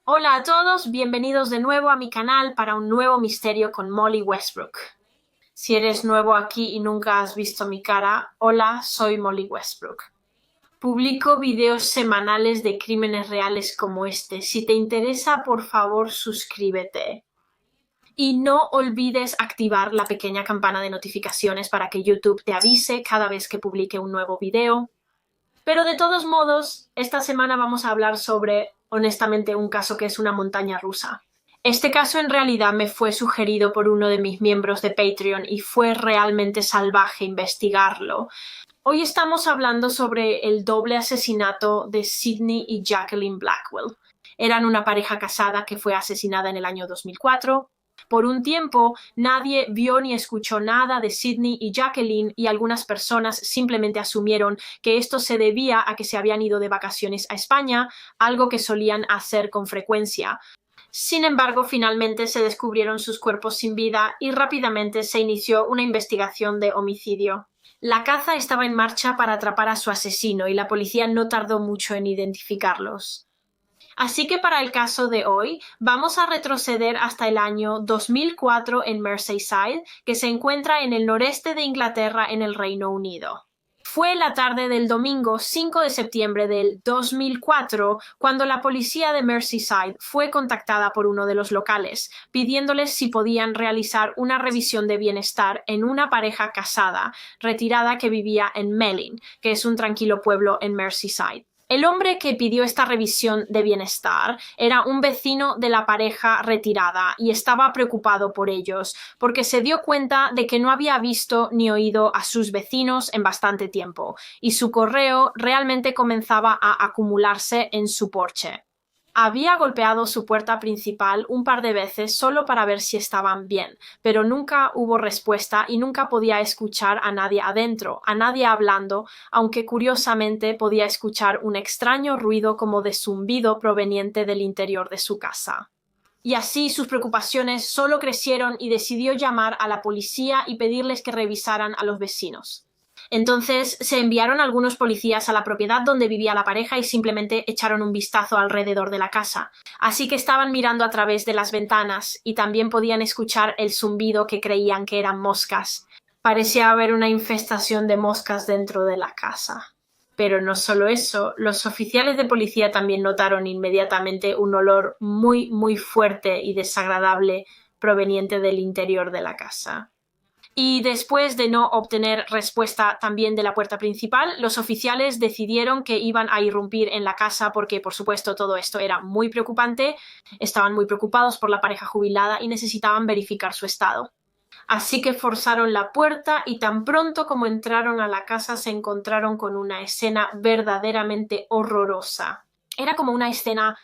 Hola a todos, bienvenidos de nuevo a mi canal para un nuevo misterio con Molly Westbrook. Si eres nuevo aquí y nunca has visto mi cara, hola, soy Molly Westbrook. Publico videos semanales de crímenes reales como este. Si te interesa, por favor, suscríbete. Y no olvides activar la pequeña campana de notificaciones para que YouTube te avise cada vez que publique un nuevo video. Pero de todos modos, esta semana vamos a hablar sobre, honestamente, un caso que es una montaña rusa. Este caso en realidad me fue sugerido por uno de mis miembros de Patreon y fue realmente salvaje investigarlo. Hoy estamos hablando sobre el doble asesinato de Sidney y Jacqueline Blackwell. Eran una pareja casada que fue asesinada en el año 2004. Por un tiempo, nadie vio ni escuchó nada de Sidney y Jacqueline y algunas personas simplemente asumieron que esto se debía a que se habían ido de vacaciones a España, algo que solían hacer con frecuencia. Sin embargo, finalmente se descubrieron sus cuerpos sin vida y rápidamente se inició una investigación de homicidio. La caza estaba en marcha para atrapar a su asesino y la policía no tardó mucho en identificarlos. Así que para el caso de hoy vamos a retroceder hasta el año 2004 en Merseyside, que se encuentra en el noreste de Inglaterra en el Reino Unido. Fue la tarde del domingo 5 de septiembre del 2004 cuando la policía de Merseyside fue contactada por uno de los locales, pidiéndoles si podían realizar una revisión de bienestar en una pareja casada, retirada que vivía en Melling, que es un tranquilo pueblo en Merseyside. El hombre que pidió esta revisión de bienestar era un vecino de la pareja retirada y estaba preocupado por ellos, porque se dio cuenta de que no había visto ni oído a sus vecinos en bastante tiempo, y su correo realmente comenzaba a acumularse en su porche. Había golpeado su puerta principal un par de veces solo para ver si estaban bien, pero nunca hubo respuesta y nunca podía escuchar a nadie adentro, a nadie hablando, aunque curiosamente podía escuchar un extraño ruido como de zumbido proveniente del interior de su casa. Y así sus preocupaciones solo crecieron y decidió llamar a la policía y pedirles que revisaran a los vecinos. Entonces se enviaron algunos policías a la propiedad donde vivía la pareja y simplemente echaron un vistazo alrededor de la casa. Así que estaban mirando a través de las ventanas y también podían escuchar el zumbido que creían que eran moscas. Parecía haber una infestación de moscas dentro de la casa. Pero no solo eso, los oficiales de policía también notaron inmediatamente un olor muy fuerte y desagradable proveniente del interior de la casa. Y después de no obtener respuesta también de la puerta principal, los oficiales decidieron que iban a irrumpir en la casa porque, por supuesto, todo esto era muy preocupante. Estaban muy preocupados por la pareja jubilada y necesitaban verificar su estado. Así que forzaron la puerta y tan pronto como entraron a la casa se encontraron con una escena verdaderamente horrorosa. Era como una escena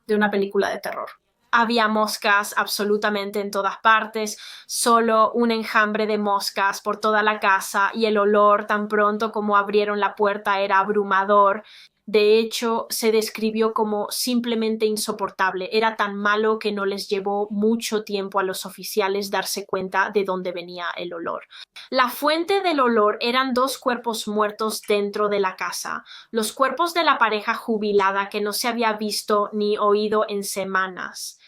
de una película de terror. Había moscas absolutamente en todas partes, solo un enjambre de moscas por toda la casa y el olor tan pronto como abrieron la puerta era abrumador. De hecho, se describió como simplemente insoportable. Era tan malo que no les llevó mucho tiempo a los oficiales darse cuenta de dónde venía el olor. La fuente del olor eran dos cuerpos muertos dentro de la casa, los cuerpos de la pareja jubilada que no se había visto ni oído en semanas.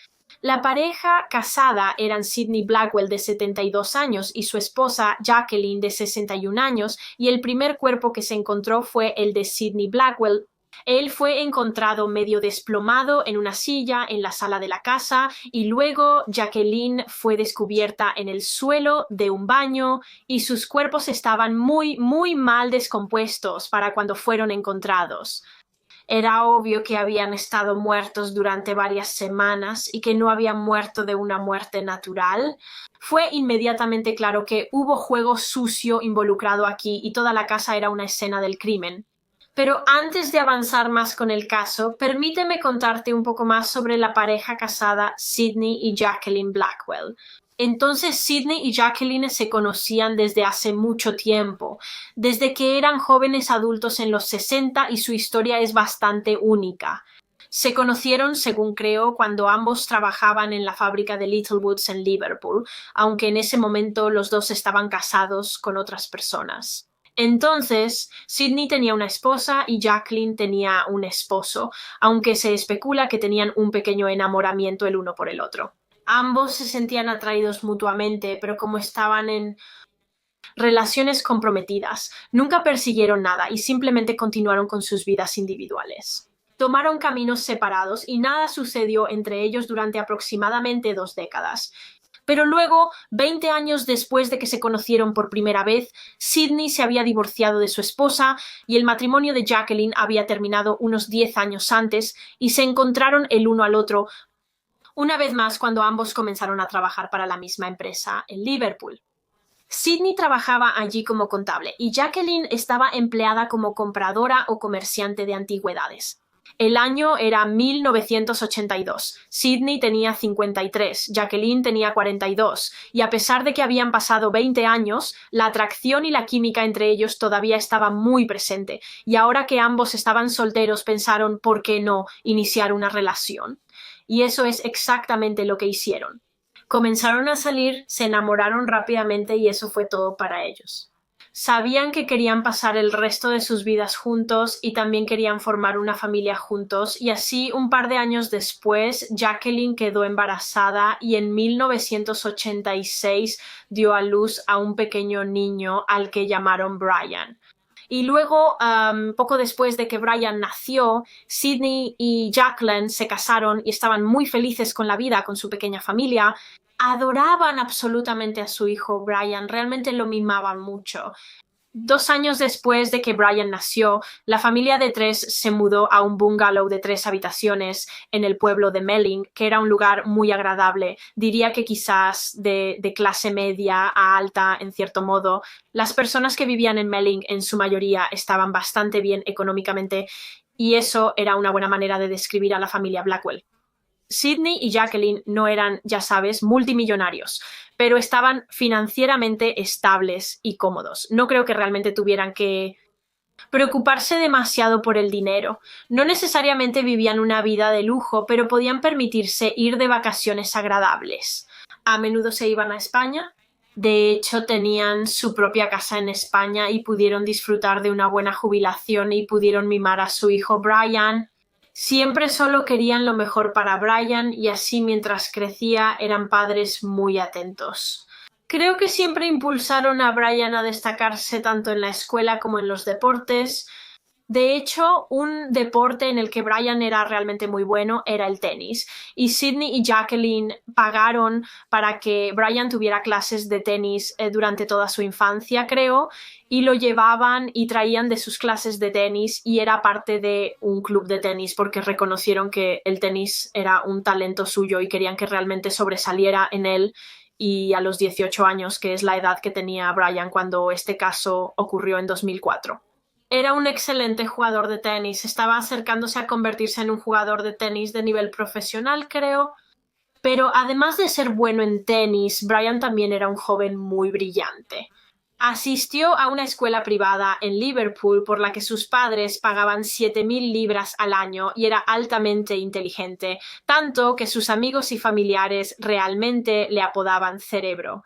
La pareja casada eran Sidney Blackwell de 72 años y su esposa Jacqueline de 61 años y el primer cuerpo que se encontró fue el de Sidney Blackwell. Él fue encontrado medio desplomado en una silla en la sala de la casa y luego Jacqueline fue descubierta en el suelo de un baño y sus cuerpos estaban muy mal descompuestos para cuando fueron encontrados. Era obvio que habían estado muertos durante varias semanas y que no habían muerto de una muerte natural. Fue inmediatamente claro que hubo juego sucio involucrado aquí y toda la casa era una escena del crimen. Pero antes de avanzar más con el caso, permíteme contarte un poco más sobre la pareja casada Sidney y Jacqueline Blackwell. Entonces Sidney y Jacqueline se conocían desde hace mucho tiempo, desde que eran jóvenes adultos en los 60 y su historia es bastante única. Se conocieron, según creo, cuando ambos trabajaban en la fábrica de Littlewoods en Liverpool, aunque en ese momento los dos estaban casados con otras personas. Entonces, Sydney tenía una esposa y Jacqueline tenía un esposo, aunque se especula que tenían un pequeño enamoramiento el uno por el otro. Ambos se sentían atraídos mutuamente, pero como estaban en relaciones comprometidas, nunca persiguieron nada y simplemente continuaron con sus vidas individuales. Tomaron caminos separados y nada sucedió entre ellos durante aproximadamente 2 décadas. Pero luego, 20 años después de que se conocieron por primera vez, Sydney se había divorciado de su esposa y el matrimonio de Jacqueline había terminado unos 10 años antes y se encontraron el uno al otro una vez más cuando ambos comenzaron a trabajar para la misma empresa en Liverpool. Sydney trabajaba allí como contable y Jacqueline estaba empleada como compradora o comerciante de antigüedades. El año era 1982. Sydney tenía 53, Jacqueline tenía 42, y a pesar de que habían pasado 20 años, la atracción y la química entre ellos todavía estaba muy presente, y ahora que ambos estaban solteros pensaron ¿por qué no iniciar una relación? Y eso es exactamente lo que hicieron. Comenzaron a salir, se enamoraron rápidamente y eso fue todo para ellos. Sabían que querían pasar el resto de sus vidas juntos y también querían formar una familia juntos, y así un par de años después Jacqueline quedó embarazada y en 1986 dio a luz a un pequeño niño al que llamaron Brian. Y luego, poco después de que Brian nació, Sydney y Jacqueline se casaron y estaban muy felices con la vida, con su pequeña familia. Adoraban absolutamente a su hijo Brian, realmente lo mimaban mucho. 2 años después de que Brian nació, la familia de 3 se mudó a un bungalow de 3 habitaciones en el pueblo de Melling, que era un lugar muy agradable, diría que quizás de clase media a alta en cierto modo. Las personas que vivían en Melling en su mayoría estaban bastante bien económicamente y eso era una buena manera de describir a la familia Blackwell. Sydney y Jacqueline no eran, ya sabes, multimillonarios, pero estaban financieramente estables y cómodos. No creo que realmente tuvieran que preocuparse demasiado por el dinero. No necesariamente vivían una vida de lujo, pero podían permitirse ir de vacaciones agradables. A menudo se iban a España. De hecho, tenían su propia casa en España y pudieron disfrutar de una buena jubilación y pudieron mimar a su hijo Brian. Siempre solo querían lo mejor para Brian y así mientras crecía eran padres muy atentos. Creo que siempre impulsaron a Brian a destacarse tanto en la escuela como en los deportes. De hecho, un deporte en el que Brian era realmente muy bueno era el tenis, y Sydney y Jacqueline pagaron para que Brian tuviera clases de tenis durante toda su infancia, creo, y lo llevaban y traían de sus clases de tenis y era parte de un club de tenis porque reconocieron que el tenis era un talento suyo y querían que realmente sobresaliera en él. Y a los 18 años, que es la edad que tenía Brian cuando este caso ocurrió en 2004. Era un excelente jugador de tenis, estaba acercándose a convertirse en un jugador de tenis de nivel profesional, creo. Pero además de ser bueno en tenis, Brian también era un joven muy brillante. Asistió a una escuela privada en Liverpool por la que sus padres pagaban 7.000 libras al año y era altamente inteligente, tanto que sus amigos y familiares realmente le apodaban Cerebro.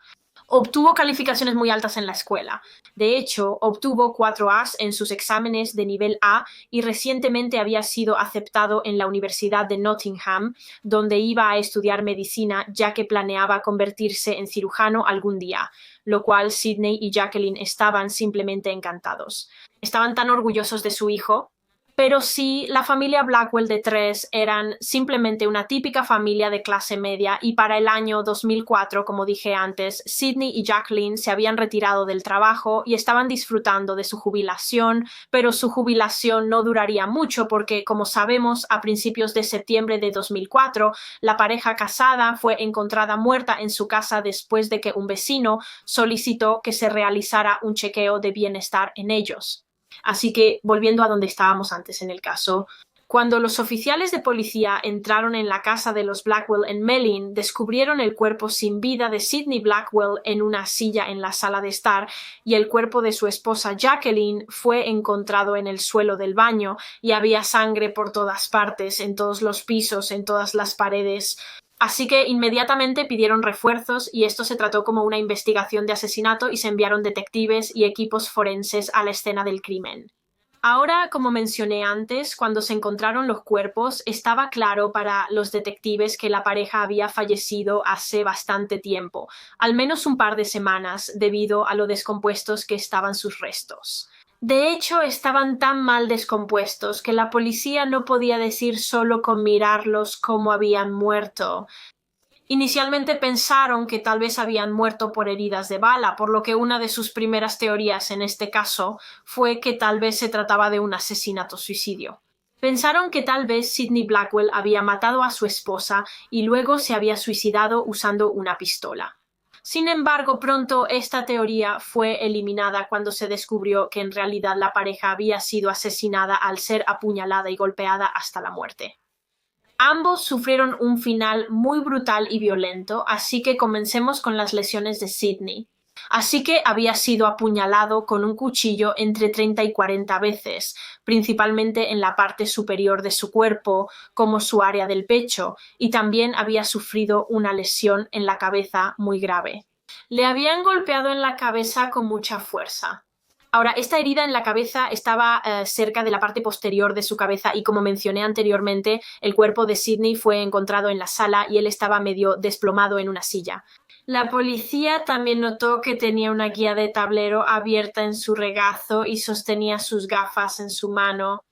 Obtuvo calificaciones muy altas en la escuela. De hecho, obtuvo 4 A's en sus exámenes de nivel A y recientemente había sido aceptado en la Universidad de Nottingham, donde iba a estudiar medicina ya que planeaba convertirse en cirujano algún día, lo cual Sydney y Jacqueline estaban simplemente encantados. Estaban tan orgullosos de su hijo. Pero sí, la familia Blackwell de 3 eran simplemente una típica familia de clase media y para el año 2004, como dije antes, Sydney y Jacqueline se habían retirado del trabajo y estaban disfrutando de su jubilación, pero su jubilación no duraría mucho porque, como sabemos, a principios de septiembre de 2004, la pareja casada fue encontrada muerta en su casa después de que un vecino solicitó que se realizara un chequeo de bienestar en ellos. Así que, volviendo a donde estábamos antes en el caso, cuando los oficiales de policía entraron en la casa de los Blackwell en Melling, descubrieron el cuerpo sin vida de Sydney Blackwell en una silla en la sala de estar y el cuerpo de su esposa Jacqueline fue encontrado en el suelo del baño y había sangre por todas partes, en todos los pisos, en todas las paredes. Así que inmediatamente pidieron refuerzos y esto se trató como una investigación de asesinato y se enviaron detectives y equipos forenses a la escena del crimen. Ahora, como mencioné antes, cuando se encontraron los cuerpos, estaba claro para los detectives que la pareja había fallecido hace bastante tiempo, al menos un par de semanas, debido a lo descompuestos que estaban sus restos. De hecho, estaban tan mal descompuestos que la policía no podía decir solo con mirarlos cómo habían muerto. Inicialmente pensaron que tal vez habían muerto por heridas de bala, por lo que una de sus primeras teorías en este caso fue que tal vez se trataba de un asesinato-suicidio. Pensaron que tal vez Sidney Blackwell había matado a su esposa y luego se había suicidado usando una pistola. Sin embargo, pronto esta teoría fue eliminada cuando se descubrió que en realidad la pareja había sido asesinada al ser apuñalada y golpeada hasta la muerte. Ambos sufrieron un final muy brutal y violento, así que comencemos con las lesiones de Sidney. Así que había sido apuñalado con un cuchillo entre 30 y 40 veces, principalmente en la parte superior de su cuerpo, como su área del pecho, y también había sufrido una lesión en la cabeza muy grave. Le habían golpeado en la cabeza con mucha fuerza. Ahora, esta herida en la cabeza estaba cerca de la parte posterior de su cabeza y como mencioné anteriormente, el cuerpo de Sidney fue encontrado en la sala y él estaba medio desplomado en una silla. La policía también notó que tenía una guía de tablero abierta en su regazo y sostenía sus gafas en su mano.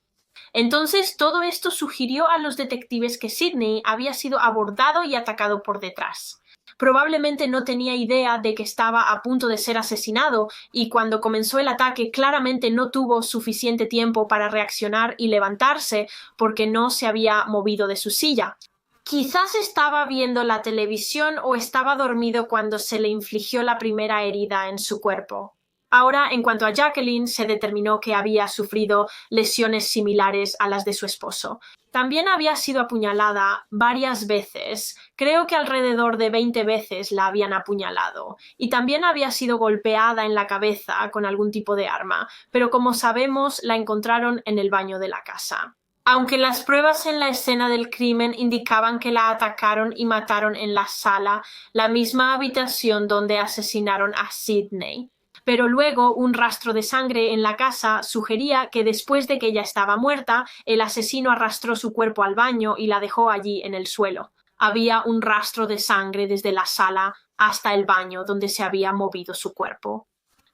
Entonces, todo esto sugirió a los detectives que Sidney había sido abordado y atacado por detrás. Probablemente no tenía idea de que estaba a punto de ser asesinado y cuando comenzó el ataque claramente no tuvo suficiente tiempo para reaccionar y levantarse porque no se había movido de su silla. Quizás estaba viendo la televisión o estaba dormido cuando se le infligió la primera herida en su cuerpo. Ahora, en cuanto a Jacqueline, se determinó que había sufrido lesiones similares a las de su esposo. También había sido apuñalada varias veces, creo que alrededor de 20 veces la habían apuñalado, y también había sido golpeada en la cabeza con algún tipo de arma, pero como sabemos la encontraron en el baño de la casa. Aunque las pruebas en la escena del crimen indicaban que la atacaron y mataron en la sala, la misma habitación donde asesinaron a Sidney. Pero luego un rastro de sangre en la casa sugería que después de que ella estaba muerta, el asesino arrastró su cuerpo al baño y la dejó allí en el suelo. Había un rastro de sangre desde la sala hasta el baño donde se había movido su cuerpo.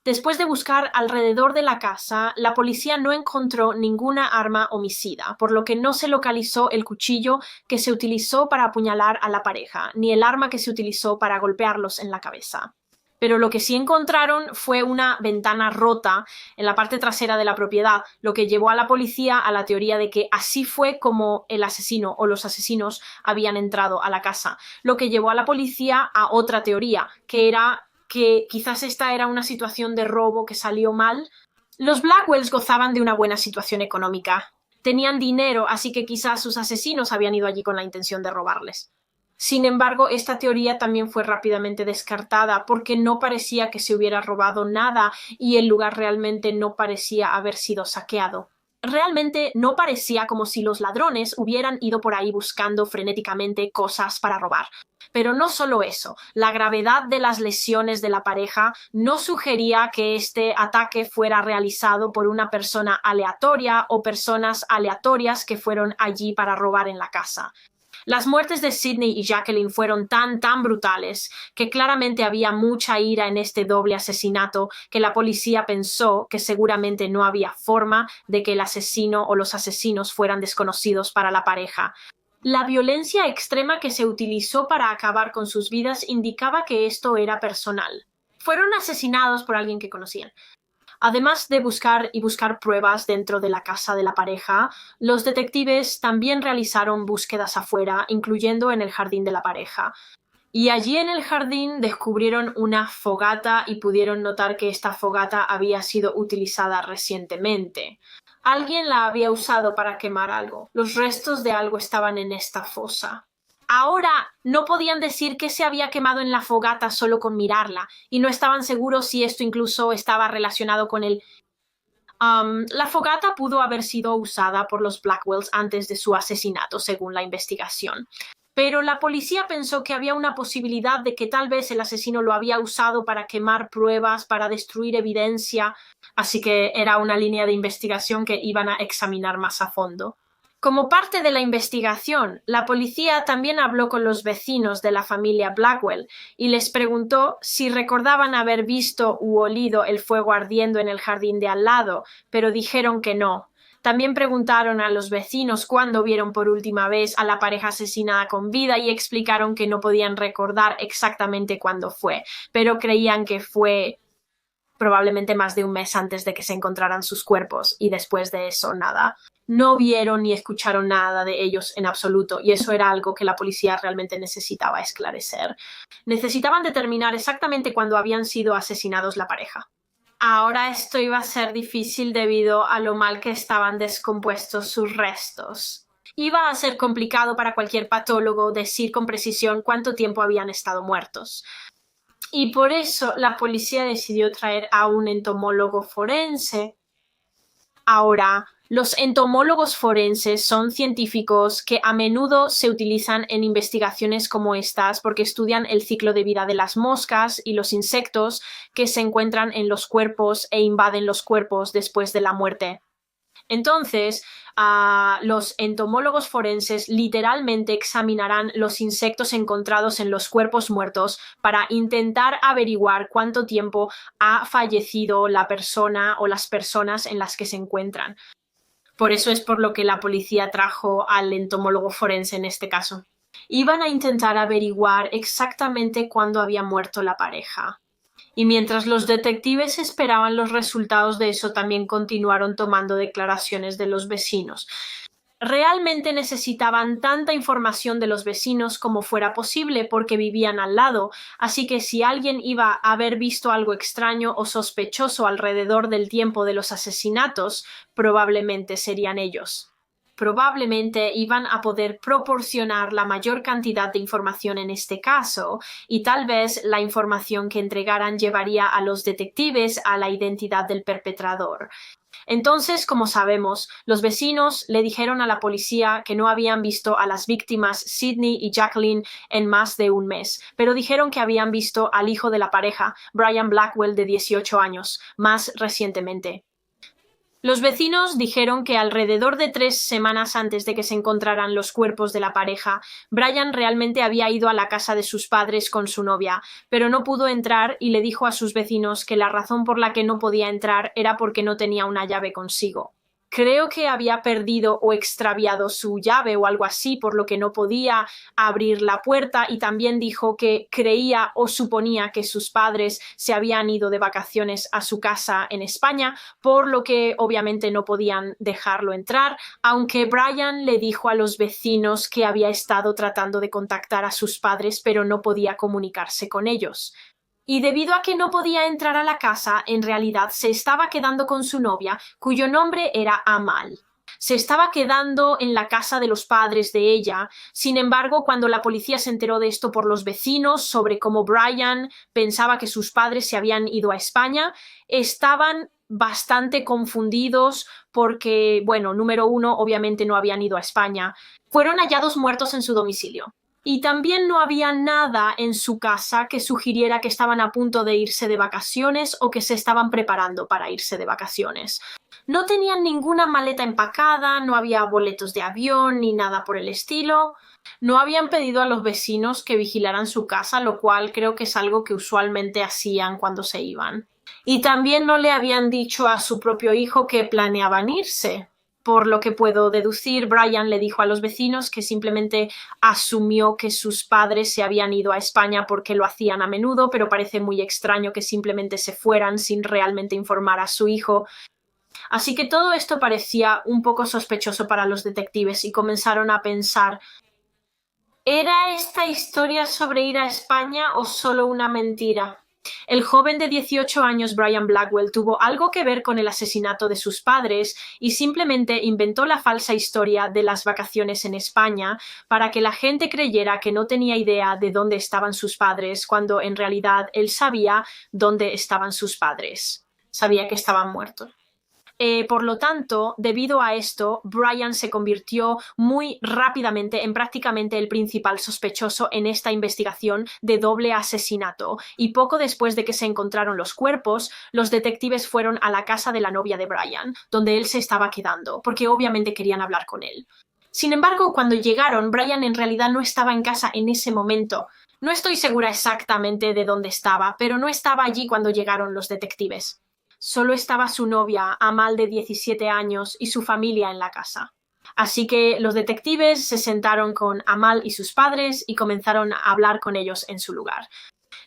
Después de buscar alrededor de la casa, la policía no encontró ninguna arma homicida, por lo que no se localizó el cuchillo que se utilizó para apuñalar a la pareja, ni el arma que se utilizó para golpearlos en la cabeza. Pero lo que sí encontraron fue una ventana rota en la parte trasera de la propiedad, lo que llevó a la policía a la teoría de que así fue como el asesino o los asesinos habían entrado a la casa, lo que llevó a la policía a otra teoría, que era que quizás esta era una situación de robo que salió mal. Los Blackwells gozaban de una buena situación económica. Tenían dinero, así que quizás sus asesinos habían ido allí con la intención de robarles. Sin embargo, esta teoría también fue rápidamente descartada porque no parecía que se hubiera robado nada y el lugar realmente no parecía haber sido saqueado. Realmente no parecía como si los ladrones hubieran ido por ahí buscando frenéticamente cosas para robar. Pero no solo eso, la gravedad de las lesiones de la pareja no sugería que este ataque fuera realizado por una persona aleatoria o personas aleatorias que fueron allí para robar en la casa. Las muertes de Sidney y Jacqueline fueron tan brutales que claramente había mucha ira en este doble asesinato que la policía pensó que seguramente no había forma de que el asesino o los asesinos fueran desconocidos para la pareja. La violencia extrema que se utilizó para acabar con sus vidas indicaba que esto era personal. Fueron asesinados por alguien que conocían. Además de buscar pruebas dentro de la casa de la pareja, los detectives también realizaron búsquedas afuera, incluyendo en el jardín de la pareja. Y allí en el jardín descubrieron una fogata y pudieron notar que esta fogata había sido utilizada recientemente. Alguien la había usado para quemar algo. Los restos de algo estaban en esta fosa. Ahora no podían decir que se había quemado en la fogata solo con mirarla, y no estaban seguros si esto incluso estaba relacionado con el... la fogata pudo haber sido usada por los Blackwells antes de su asesinato, según la investigación. pero la policía pensó que había una posibilidad de que tal vez el asesino lo había usado para quemar pruebas, para destruir evidencia, así que era una línea de investigación que iban a examinar más a fondo. Como parte de la investigación, la policía también habló con los vecinos de la familia Blackwell y les preguntó si recordaban haber visto u olido el fuego ardiendo en el jardín de al lado, pero dijeron que no. También preguntaron a los vecinos cuándo vieron por última vez a la pareja asesinada con vida y explicaron que no podían recordar exactamente cuándo fue, pero creían que fue probablemente más de un mes antes de que se encontraran sus cuerpos, y después de eso nada. No vieron ni escucharon nada de ellos en absoluto, y eso era algo que la policía realmente necesitaba esclarecer. Necesitaban determinar exactamente cuándo habían sido asesinados la pareja. Ahora esto iba a ser difícil debido a lo mal que estaban descompuestos sus restos. Iba a ser complicado para cualquier patólogo decir con precisión cuánto tiempo habían estado muertos. Y por eso la policía decidió traer a un entomólogo forense. Ahora, los entomólogos forenses son científicos que a menudo se utilizan en investigaciones como estas porque estudian el ciclo de vida de las moscas y los insectos que se encuentran en los cuerpos e invaden los cuerpos después de la muerte. Entonces, los entomólogos forenses literalmente examinarán los insectos encontrados en los cuerpos muertos para intentar averiguar cuánto tiempo ha fallecido la persona o las personas en las que se encuentran. Por eso es por lo que la policía trajo al entomólogo forense en este caso. Iban a intentar averiguar exactamente cuándo había muerto la pareja. Y mientras los detectives esperaban los resultados de eso, también continuaron tomando declaraciones de los vecinos. Realmente necesitaban tanta información de los vecinos como fuera posible porque vivían al lado, así que si alguien iba a haber visto algo extraño o sospechoso alrededor del tiempo de los asesinatos, probablemente serían ellos. Probablemente iban a poder proporcionar la mayor cantidad de información en este caso, y tal vez la información que entregaran llevaría a los detectives a la identidad del perpetrador. Entonces, como sabemos, los vecinos le dijeron a la policía que no habían visto a las víctimas Sydney y Jacqueline en más de un mes, pero dijeron que habían visto al hijo de la pareja, Brian Blackwell, de 18 años, más recientemente. Los vecinos dijeron que alrededor de 3 semanas antes de que se encontraran los cuerpos de la pareja, Brian realmente había ido a la casa de sus padres con su novia, pero no pudo entrar y le dijo a sus vecinos que la razón por la que no podía entrar era porque no tenía una llave consigo. Creo que había perdido o extraviado su llave o algo así, por lo que no podía abrir la puerta, y también dijo que creía o suponía que sus padres se habían ido de vacaciones a su casa en España, por lo que obviamente no podían dejarlo entrar, aunque Brian le dijo a los vecinos que había estado tratando de contactar a sus padres pero no podía comunicarse con ellos. Y debido a que no podía entrar a la casa, en realidad se estaba quedando con su novia, cuyo nombre era Amal. Se estaba quedando en la casa de los padres de ella. Sin embargo, cuando la policía se enteró de esto por los vecinos sobre cómo Brian pensaba que sus padres se habían ido a España, estaban bastante confundidos porque, bueno, número uno, obviamente no habían ido a España. Fueron hallados muertos en su domicilio. Y también no había nada en su casa que sugiriera que estaban a punto de irse de vacaciones o que se estaban preparando para irse de vacaciones. No tenían ninguna maleta empacada, no había boletos de avión ni nada por el estilo. No habían pedido a los vecinos que vigilaran su casa, lo cual creo que es algo que usualmente hacían cuando se iban. Y también no le habían dicho a su propio hijo que planeaban irse. Por lo que puedo deducir, Brian le dijo a los vecinos que simplemente asumió que sus padres se habían ido a España porque lo hacían a menudo, pero parece muy extraño que simplemente se fueran sin realmente informar a su hijo. Así que todo esto parecía un poco sospechoso para los detectives y comenzaron a pensar: ¿era esta historia sobre ir a España o solo una mentira? El joven de 18 años Brian Blackwell tuvo algo que ver con el asesinato de sus padres y simplemente inventó la falsa historia de las vacaciones en España para que la gente creyera que no tenía idea de dónde estaban sus padres, cuando en realidad él sabía dónde estaban sus padres. Sabía que estaban muertos. Por lo tanto, debido a esto, Brian se convirtió muy rápidamente en prácticamente el principal sospechoso en esta investigación de doble asesinato. Y poco después de que se encontraron los cuerpos, los detectives fueron a la casa de la novia de Brian, donde él se estaba quedando, porque obviamente querían hablar con él. Sin embargo, cuando llegaron, Brian en realidad no estaba en casa en ese momento. No estoy segura exactamente de dónde estaba, pero no estaba allí cuando llegaron los detectives. Solo estaba su novia, Amal de 17 años, y su familia en la casa. Así que los detectives se sentaron con Amal y sus padres y comenzaron a hablar con ellos en su lugar.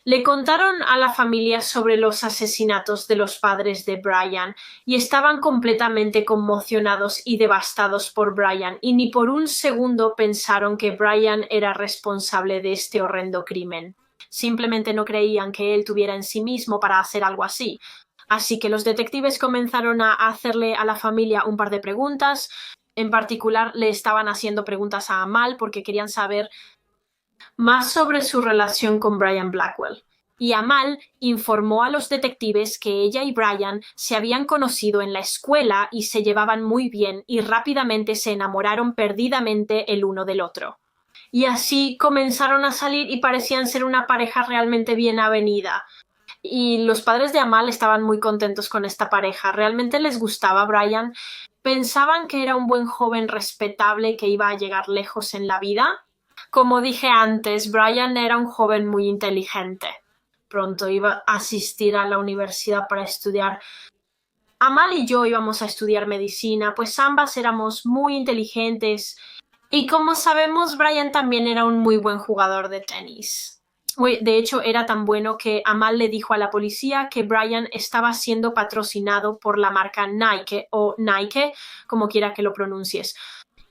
Le contaron a la familia sobre los asesinatos de los padres de Brian y estaban completamente conmocionados y devastados por Brian y ni por un segundo pensaron que Brian era responsable de este horrendo crimen. Simplemente no creían que él tuviera en sí mismo para hacer algo así. Así que los detectives comenzaron a hacerle a la familia un par de preguntas. En particular, le estaban haciendo preguntas a Amal porque querían saber más sobre su relación con Brian Blackwell. Y Amal informó a los detectives que ella y Brian se habían conocido en la escuela y se llevaban muy bien y rápidamente se enamoraron perdidamente el uno del otro. Y así comenzaron a salir y parecían ser una pareja realmente bien avenida. Y los padres de Amal estaban muy contentos con esta pareja. Realmente les gustaba Brian. Pensaban que era un buen joven respetable que iba a llegar lejos en la vida. Como dije antes, Brian era un joven muy inteligente. Pronto iba a asistir a la universidad para estudiar. Amal y yo íbamos a estudiar medicina, pues ambas éramos muy inteligentes. Y como sabemos, Brian también era un muy buen jugador de tenis. De hecho, era tan bueno que Amal le dijo a la policía que Brian estaba siendo patrocinado por la marca Nike o Nike, como quiera que lo pronuncies.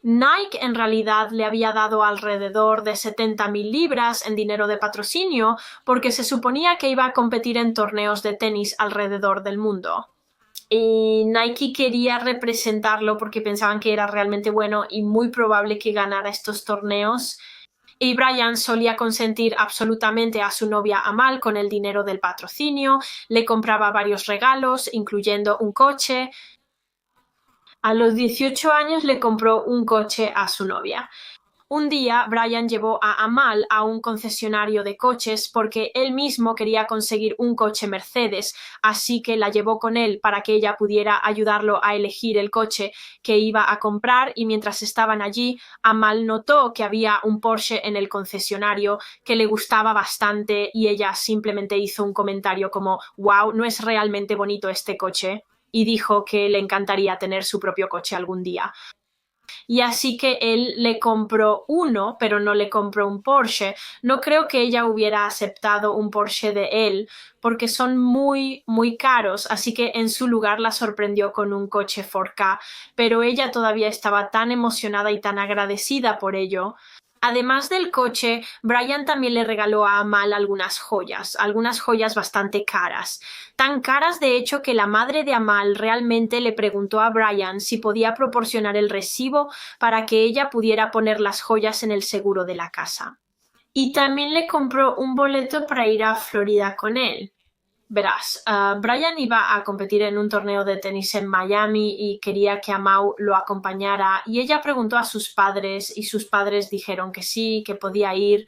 Nike en realidad le había dado alrededor de 70,000 libras en dinero de patrocinio porque se suponía que iba a competir en torneos de tenis alrededor del mundo. Y Nike quería representarlo porque pensaban que era realmente bueno y muy probable que ganara estos torneos. Y Brian solía consentir absolutamente a su novia Amal con el dinero del patrocinio, le compraba varios regalos, incluyendo un coche. A los 18 años le compró un coche a su novia. Un día, Brian llevó a Amal a un concesionario de coches porque él mismo quería conseguir un coche Mercedes, así que la llevó con él para que ella pudiera ayudarlo a elegir el coche que iba a comprar y mientras estaban allí, Amal notó que había un Porsche en el concesionario que le gustaba bastante y ella simplemente hizo un comentario como «Wow, ¿no es realmente bonito este coche?» y dijo que le encantaría tener su propio coche algún día. Y así que él le compró uno, pero no le compró un Porsche. No creo que ella hubiera aceptado un Porsche de él porque son muy, muy caros, así que en su lugar la sorprendió con un coche 4K, pero ella todavía estaba tan emocionada y tan agradecida por ello. Además del coche, Brian también le regaló a Amal algunas joyas bastante caras. Tan caras de hecho que la madre de Amal realmente le preguntó a Brian si podía proporcionar el recibo para que ella pudiera poner las joyas en el seguro de la casa. Y también le compró un boleto para ir a Florida con él. Verás, Brian iba a competir en un torneo de tenis en Miami y quería que Amal lo acompañara y ella preguntó a sus padres y sus padres dijeron que sí, que podía ir.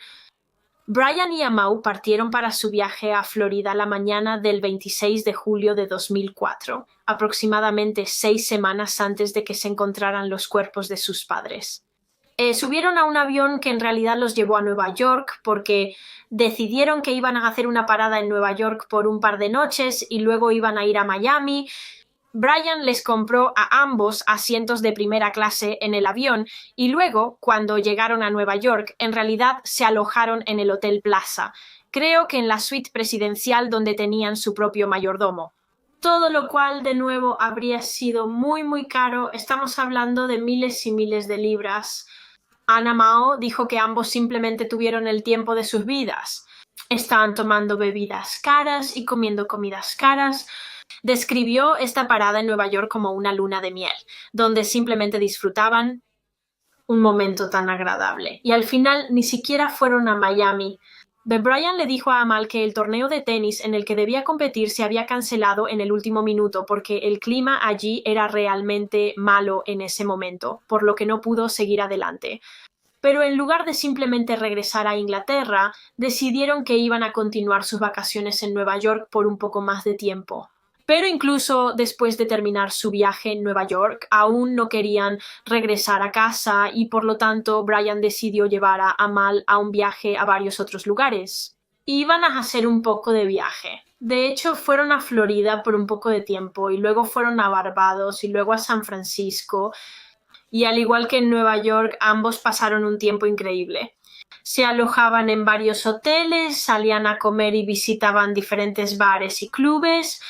Brian y Amal partieron para su viaje a Florida la mañana del 26 de julio de 2004, aproximadamente 6 semanas antes de que se encontraran los cuerpos de sus padres. Subieron a un avión que en realidad los llevó a Nueva York porque decidieron que iban a hacer una parada en Nueva York por un par de noches y luego iban a ir a Miami. Brian les compró a ambos asientos de primera clase en el avión y luego, cuando llegaron a Nueva York, en realidad se alojaron en el Hotel Plaza, creo que en la suite presidencial donde tenían su propio mayordomo. Todo lo cual, de nuevo, habría sido muy, muy caro. Estamos hablando de miles y miles de libras. Anna Mao dijo que ambos simplemente tuvieron el tiempo de sus vidas. Estaban tomando bebidas caras y comiendo comidas caras. Describió esta parada en Nueva York como una luna de miel, donde simplemente disfrutaban un momento tan agradable. Y al final ni siquiera fueron a Miami. Brian le dijo a Amal que el torneo de tenis en el que debía competir se había cancelado en el último minuto porque el clima allí era realmente malo en ese momento, por lo que no pudo seguir adelante. Pero en lugar de simplemente regresar a Inglaterra, decidieron que iban a continuar sus vacaciones en Nueva York por un poco más de tiempo. Pero incluso después de terminar su viaje en Nueva York, aún no querían regresar a casa y por lo tanto Brian decidió llevar a Amal a un viaje a varios otros lugares. Iban a hacer un poco de viaje. De hecho, fueron a Florida por un poco de tiempo y luego fueron a Barbados y luego a San Francisco. Y al igual que en Nueva York, ambos pasaron un tiempo increíble. Se alojaban en varios hoteles, salían a comer y visitaban diferentes bares y clubes.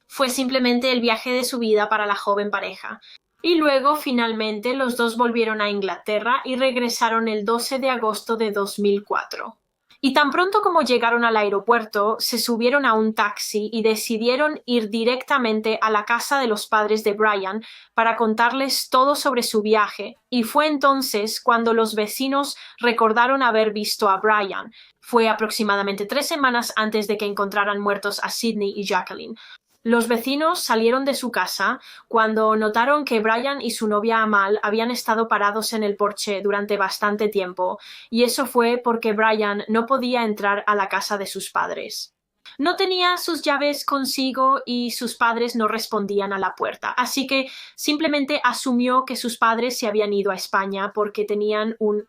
Fue simplemente el viaje de su vida para la joven pareja. Y luego, finalmente, los dos volvieron a Inglaterra y regresaron el 12 de agosto de 2004. Y tan pronto como llegaron al aeropuerto, se subieron a un taxi y decidieron ir directamente a la casa de los padres de Brian para contarles todo sobre su viaje, y fue entonces cuando los vecinos recordaron haber visto a Brian. Fue aproximadamente 3 semanas antes de que encontraran muertos a Sydney y Jacqueline. Los vecinos salieron de su casa cuando notaron que Brian y su novia Amal habían estado parados en el porche durante bastante tiempo, y eso fue porque Brian no podía entrar a la casa de sus padres. No tenía sus llaves consigo y sus padres no respondían a la puerta, así que simplemente asumió que sus padres se habían ido a España porque tenían una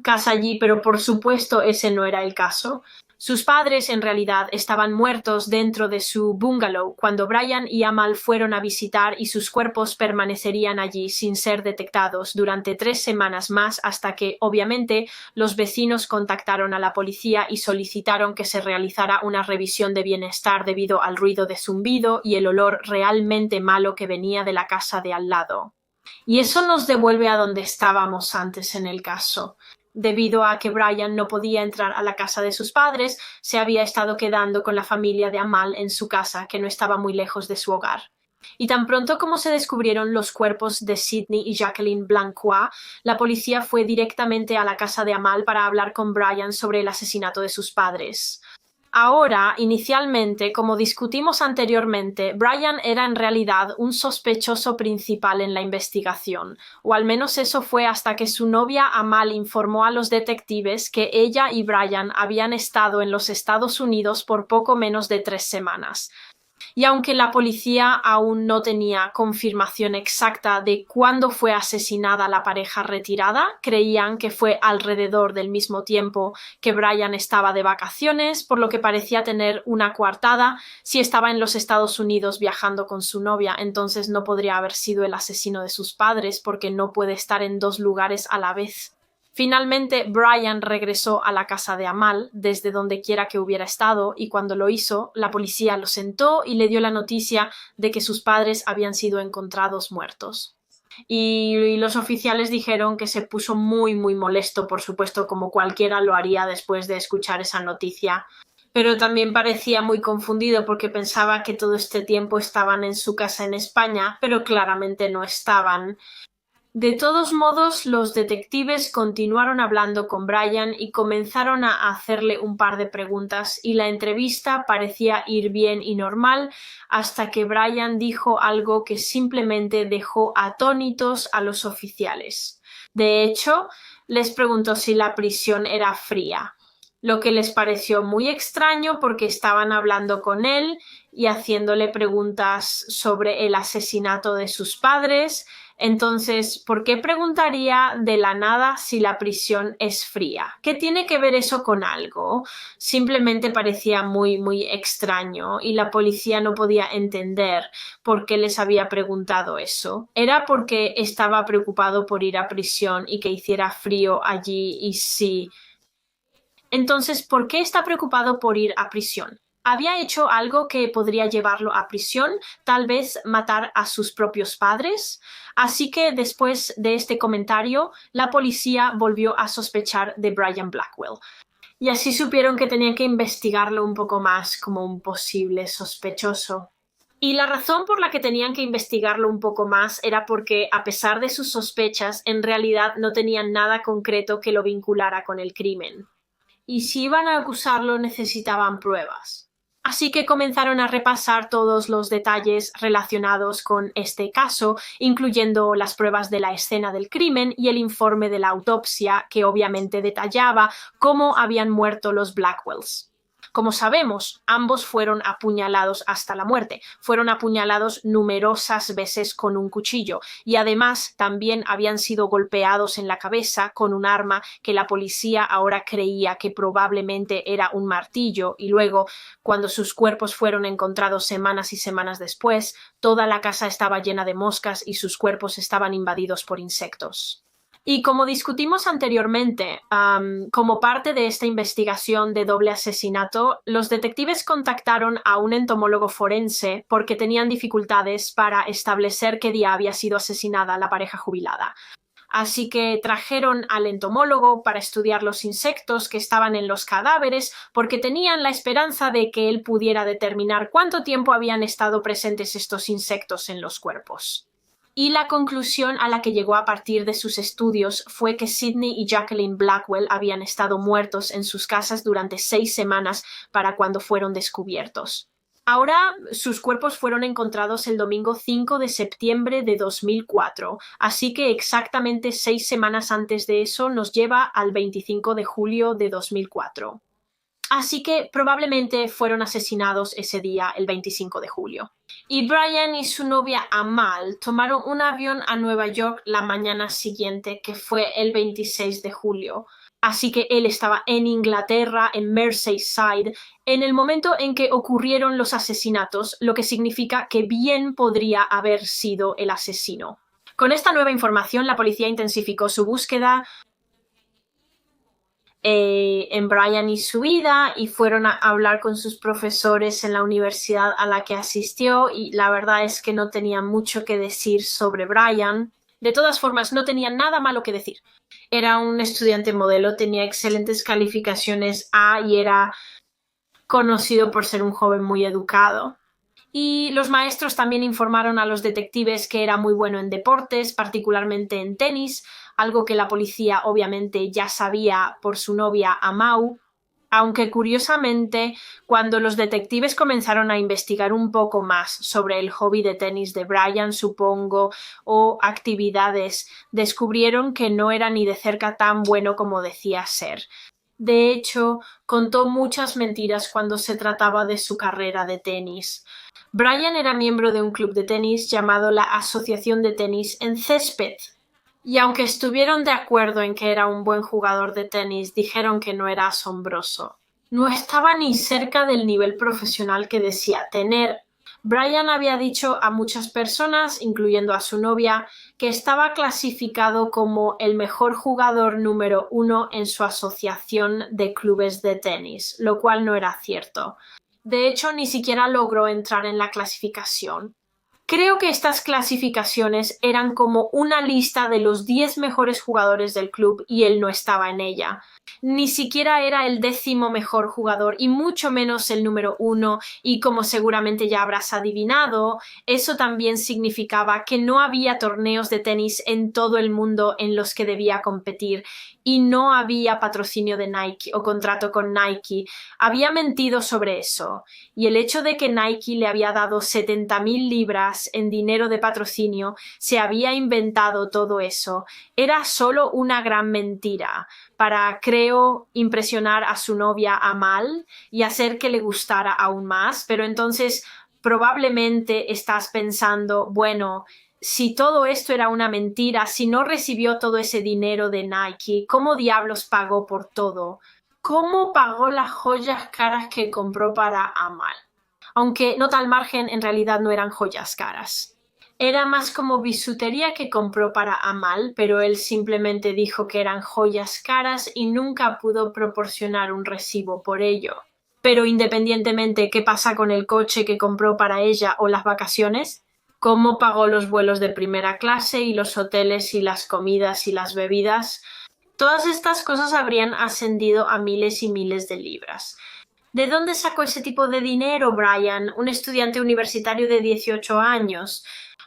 casa allí, pero por supuesto ese no era el caso. Sus padres en realidad estaban muertos dentro de su bungalow cuando Brian y Amal fueron a visitar y sus cuerpos permanecerían allí sin ser detectados durante 3 semanas más hasta que, obviamente, los vecinos contactaron a la policía y solicitaron que se realizara una revisión de bienestar debido al ruido de zumbido y el olor realmente malo que venía de la casa de al lado. Y eso nos devuelve a donde estábamos antes en el caso. Debido a que Brian no podía entrar a la casa de sus padres, se había estado quedando con la familia de Amal en su casa, que no estaba muy lejos de su hogar. Y tan pronto como se descubrieron los cuerpos de Sydney y Jacqueline Blancois, la policía fue directamente a la casa de Amal para hablar con Brian sobre el asesinato de sus padres. Ahora, inicialmente, como discutimos anteriormente, Brian era en realidad un sospechoso principal en la investigación, o al menos eso fue hasta que su novia Amal informó a los detectives que ella y Brian habían estado en los Estados Unidos por poco menos de 3 semanas. Y aunque la policía aún no tenía confirmación exacta de cuándo fue asesinada la pareja retirada, creían que fue alrededor del mismo tiempo que Brian estaba de vacaciones, por lo que parecía tener una coartada. Si estaba en los Estados Unidos viajando con su novia, entonces no podría haber sido el asesino de sus padres porque no puede estar en 2 lugares a la vez. Finalmente, Brian regresó a la casa de Amal, desde donde quiera que hubiera estado, y cuando lo hizo, la policía lo sentó y le dio la noticia de que sus padres habían sido encontrados muertos. Y los oficiales dijeron que se puso muy molesto, por supuesto, como cualquiera lo haría después de escuchar esa noticia. Pero también parecía muy confundido porque pensaba que todo este tiempo estaban en su casa en España, pero claramente no estaban. De todos modos, los detectives continuaron hablando con Brian y comenzaron a hacerle un par de preguntas, y la entrevista parecía ir bien y normal hasta que Brian dijo algo que simplemente dejó atónitos a los oficiales. De hecho, les preguntó si la prisión era fría, lo que les pareció muy extraño porque estaban hablando con él y haciéndole preguntas sobre el asesinato de sus padres. Entonces, ¿por qué preguntaría de la nada si la prisión es fría? ¿Qué tiene que ver eso con algo? Simplemente parecía muy extraño y la policía no podía entender por qué les había preguntado eso. ¿Era porque estaba preocupado por ir a prisión y que hiciera frío allí y sí? Entonces, ¿por qué está preocupado por ir a prisión? ¿Había hecho algo que podría llevarlo a prisión? ¿Tal vez matar a sus propios padres? Así que después de este comentario, la policía volvió a sospechar de Brian Blackwell. Y así supieron que tenían que investigarlo un poco más como un posible sospechoso. Y la razón por la que tenían que investigarlo un poco más era porque, a pesar de sus sospechas, en realidad no tenían nada concreto que lo vinculara con el crimen. y si iban a acusarlo necesitaban pruebas. Así que comenzaron a repasar todos los detalles relacionados con este caso, incluyendo las pruebas de la escena del crimen y el informe de la autopsia, que obviamente detallaba cómo habían muerto los Blackwells. Como sabemos, ambos fueron apuñalados hasta la muerte. Fueron apuñalados numerosas veces con un cuchillo y además también habían sido golpeados en la cabeza con un arma que la policía ahora creía que probablemente era un martillo, y luego, cuando sus cuerpos fueron encontrados semanas y semanas después, toda la casa estaba llena de moscas y sus cuerpos estaban invadidos por insectos. Y como discutimos anteriormente, como parte de esta investigación de doble asesinato, los detectives contactaron a un entomólogo forense porque tenían dificultades para establecer qué día había sido asesinada la pareja jubilada. Así que trajeron al entomólogo para estudiar los insectos que estaban en los cadáveres porque tenían la esperanza de que él pudiera determinar cuánto tiempo habían estado presentes estos insectos en los cuerpos. Y la conclusión a la que llegó a partir de sus estudios fue que Sidney y Jacqueline Blackwell habían estado muertos en sus casas durante 6 semanas para cuando fueron descubiertos. Ahora sus cuerpos fueron encontrados el domingo 5 de septiembre de 2004, así que exactamente 6 semanas antes de eso nos lleva al 25 de julio de 2004. Así que probablemente fueron asesinados ese día, el 25 de julio. Y Brian y su novia Amal tomaron un avión a Nueva York la mañana siguiente, que fue el 26 de julio. Así que él estaba en Inglaterra, en Merseyside, en el momento en que ocurrieron los asesinatos, lo que significa que bien podría haber sido el asesino. Con esta nueva información, la policía intensificó su búsqueda en Brian y su vida, y fueron a hablar con sus profesores en la universidad a la que asistió, y la verdad es que no tenían mucho que decir sobre Brian. De todas formas, no tenían nada malo que decir. Era un estudiante modelo, tenía excelentes calificaciones A y era conocido por ser un joven muy educado. Y los maestros también informaron a los detectives que era muy bueno en deportes, particularmente en tenis, algo que la policía obviamente ya sabía por su novia Amau, aunque curiosamente, cuando los detectives comenzaron a investigar un poco más sobre el hobby de tenis de Brian, supongo, o actividades, descubrieron que no era ni de cerca tan bueno como decía ser. De hecho, contó muchas mentiras cuando se trataba de su carrera de tenis. Brian era miembro de un club de tenis llamado la Asociación de Tenis en Césped, y aunque estuvieron de acuerdo en que era un buen jugador de tenis, dijeron que no era asombroso. No estaba ni cerca del nivel profesional que decía tener. Brian había dicho a muchas personas, incluyendo a su novia, que estaba clasificado como el mejor jugador número 1 en su asociación de clubes de tenis, lo cual no era cierto. De hecho, ni siquiera logró entrar en la clasificación. Creo que estas clasificaciones eran como una lista de los 10 mejores jugadores del club y él no estaba en ella. Ni siquiera era el 10º mejor jugador y mucho menos el número 1, y como seguramente ya habrás adivinado, eso también significaba que no había torneos de tenis en todo el mundo en los que debía competir y no había patrocinio de Nike o contrato con Nike. Había mentido sobre eso, y el hecho de que Nike le había dado 70.000 libras en dinero de patrocinio, se había inventado todo eso, era solo una gran mentira para, creo, impresionar a su novia Amal y hacer que le gustara aún más. Pero entonces probablemente estás pensando, bueno, si todo esto era una mentira, si no recibió todo ese dinero de Nike, ¿cómo diablos pagó por todo? ¿Cómo pagó las joyas caras que compró para Amal? Aunque, nota al margen, en realidad no eran joyas caras. Era más como bisutería que compró para Amal, pero él simplemente dijo que eran joyas caras y nunca pudo proporcionar un recibo por ello. Pero independientemente, ¿qué pasa con el coche que compró para ella o las vacaciones? ¿Cómo pagó los vuelos de primera clase y los hoteles y las comidas y las bebidas? Todas estas cosas habrían ascendido a miles y miles de libras. ¿De dónde sacó ese tipo de dinero, Brian, un estudiante universitario de 18 años?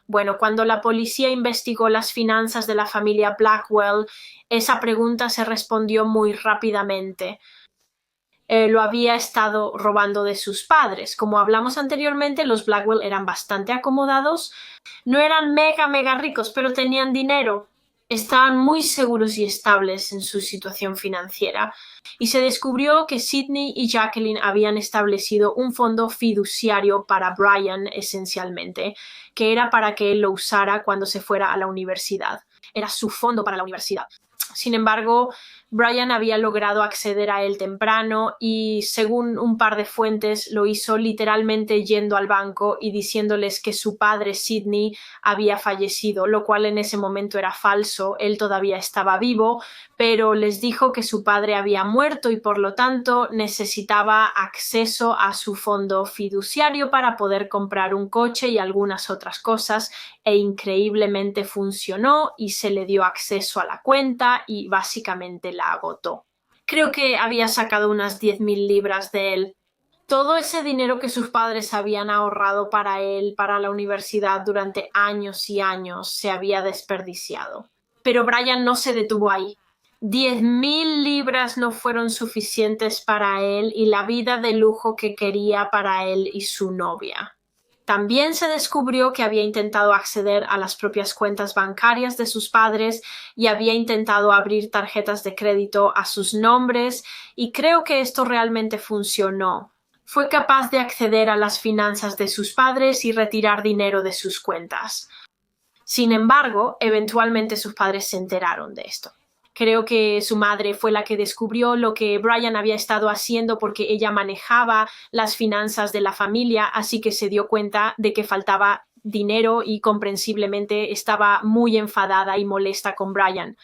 Bueno, cuando la policía investigó las finanzas de la familia Blackwell, esa pregunta se respondió muy rápidamente. lo había estado robando de sus padres. Como hablamos anteriormente, los Blackwell eran bastante acomodados, no eran mega ricos, pero tenían dinero. Estaban muy seguros y estables en su situación financiera y se descubrió que Sidney y Jacqueline habían establecido un fondo fiduciario para Brian esencialmente, que era para que él lo usara cuando se fuera a la universidad. Era su fondo para la universidad. Sin embargo, Brian había logrado acceder a él temprano y, según un par de fuentes, lo hizo literalmente yendo al banco y diciéndoles que su padre, Sidney, había fallecido, lo cual en ese momento era falso. Él todavía estaba vivo, pero les dijo que su padre había muerto y por lo tanto necesitaba acceso a su fondo fiduciario para poder comprar un coche y algunas otras cosas, e increíblemente funcionó y se le dio acceso a la cuenta y básicamente la agotó. Creo que había sacado unas 10.000 libras de él. Todo ese dinero que sus padres habían ahorrado para él, para la universidad durante años y años, se había desperdiciado. Pero Brian no se detuvo ahí. 10.000 libras no fueron suficientes para él y la vida de lujo que quería para él y su novia. También se descubrió que había intentado acceder a las propias cuentas bancarias de sus padres y había intentado abrir tarjetas de crédito a sus nombres, y creo que esto realmente funcionó. Fue capaz de acceder a las finanzas de sus padres y retirar dinero de sus cuentas. Sin embargo, eventualmente sus padres se enteraron de esto. Creo que su madre fue la que descubrió lo que Brian había estado haciendo porque ella manejaba las finanzas de la familia, así que se dio cuenta de que faltaba dinero y comprensiblemente estaba muy enfadada y molesta con Brian.